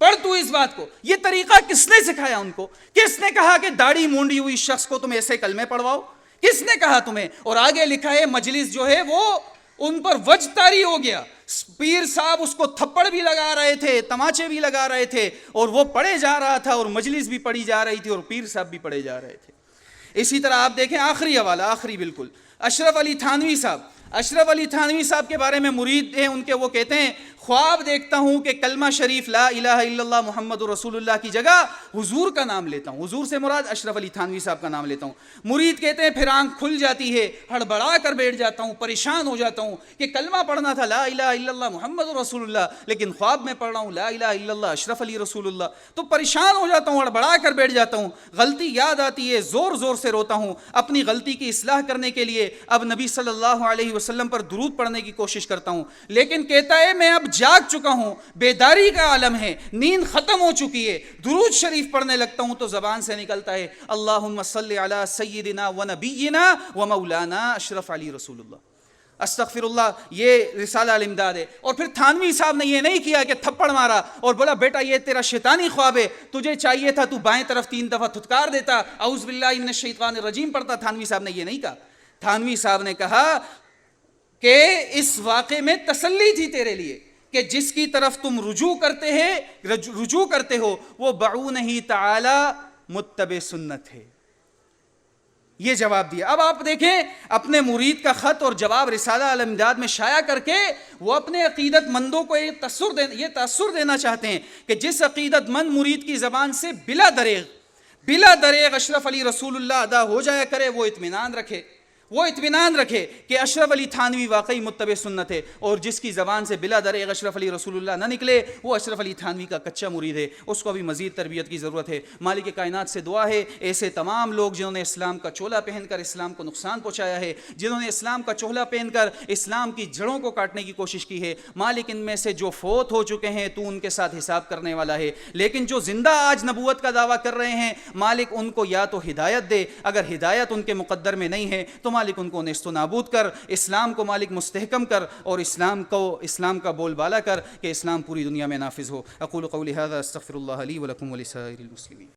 پڑھ تو اس بات کو۔ یہ طریقہ کس نے سکھایا ان کو؟ کس نے کہا کہ داڑھی مونڈی ہوئی شخص کو تم ایسے کلمے پڑھواؤ؟ کس نے کہا تمہیں؟ اور آگے لکھا ہے مجلس جو ہے وہ ان پر وجد طاری ہو گیا، پیر صاحب اس کو تھپڑ بھی لگا رہے تھے، تماچے بھی لگا رہے تھے، اور وہ پڑھے جا رہا تھا، اور مجلس بھی پڑھی جا رہی تھی، اور پیر صاحب بھی پڑھے جا رہے تھے۔ اسی طرح آپ دیکھیں آخری حوالہ، آخری بالکل، اشرف علی تھانوی صاحب۔ اشرف علی تھانوی صاحب کے بارے میں مرید ہیں ان کے، وہ کہتے ہیں خواب دیکھتا ہوں کہ کلمہ شریف لا الہ الا اللہ محمد رسول اللہ کی جگہ حضور کا نام لیتا ہوں، حضور سے مراد اشرف علی تھانوی صاحب کا نام لیتا ہوں۔ مرید کہتے ہیں پھر آنکھ کھل جاتی ہے، ہڑبڑا کر بیٹھ جاتا ہوں، پریشان ہو جاتا ہوں کہ کلمہ پڑھنا تھا لا الہ الا اللہ محمد رسول اللہ، لیکن خواب میں پڑھ رہا ہوں لا الہ الا اللہ اشرف علی رسول اللہ، تو پریشان ہو جاتا ہوں، ہڑبڑا کر بیٹھ جاتا ہوں، غلطی یاد آتی ہے، زور زور سے روتا ہوں، اپنی غلطی کی اصلاح کرنے کے لیے اب نبی صلی اللہ علیہ وسلم پر درود پڑھنے کی کوشش کرتا ہوں، لیکن کہتا ہے میں اب جاگ چکا ہوں، بیداری کا عالم ہے، نیند ختم ہو چکی ہے، درود شریف پڑھنے لگتا ہوں تو زبان سے نکلتا ہے اللہم صلی علی سیدنا و نبینا و مولانا اشرف علی رسول اللہ، استغفر اللہ۔ یہ رسالہ الامداد ہے۔ اور پھر تھانوی صاحب نے یہ نہیں کیا کہ تھپڑ مارا اور بولا بیٹا یہ تیرا شیطانی خواب ہے، تجھے چاہیے تھا تو بائیں طرف 3 دفعہ تھتکار دیتا، اعوذ باللہ من الشیطان الرجیم پڑھتا۔ تھانوی صاحب نے یہ نہیں کہا۔ تھانوی صاحب نے کہا کہ اس واقعے میں تسلی تھی تیرے لیے کہ جس کی طرف تم رجوع کرتے ہو وہ بعونہ تعالی متبع سنت ہے۔ یہ جواب دیا۔ اب آپ دیکھیں اپنے مرید کا خط اور جواب رسالہ الامداد میں شائع کر کے وہ اپنے عقیدت مندوں کو یہ تاثر دینا چاہتے ہیں کہ جس عقیدت مند مرید کی زبان سے بلا دریغ اشرف علی رسول اللہ ادا ہو جایا کرے، وہ اطمینان رکھے کہ اشرف علی تھانوی واقعی متبع سنت ہے، اور جس کی زبان سے بلا دریغ اشرف علی رسول اللہ نہ نکلے وہ اشرف علی تھانوی کا کچا مرید ہے، اس کو ابھی مزید تربیت کی ضرورت ہے۔ مالک کائنات سے دعا ہے ایسے تمام لوگ جنہوں نے اسلام کا چولا پہن کر اسلام کو نقصان پہنچایا ہے، جنہوں نے اسلام کا چولا پہن کر اسلام کی جڑوں کو کاٹنے کی کوشش کی ہے، مالک ان میں سے جو فوت ہو چکے ہیں تو ان کے ساتھ حساب کرنے والا ہے، لیکن جو زندہ آج نبوت کا دعویٰ کر رہے ہیں مالک ان کو یا تو ہدایت دے، اگر ہدایت ان کے مقدر میں نہیں ہے تو مالک ان کو نیست و نابود کر، اسلام کو مالک مستحکم کر، اور اسلام کا بول بالا کر کہ اسلام پوری دنیا میں نافذ ہو۔ اقول قولی ھذا استغفر اللہ لی ولکم ولسائر المسلمین۔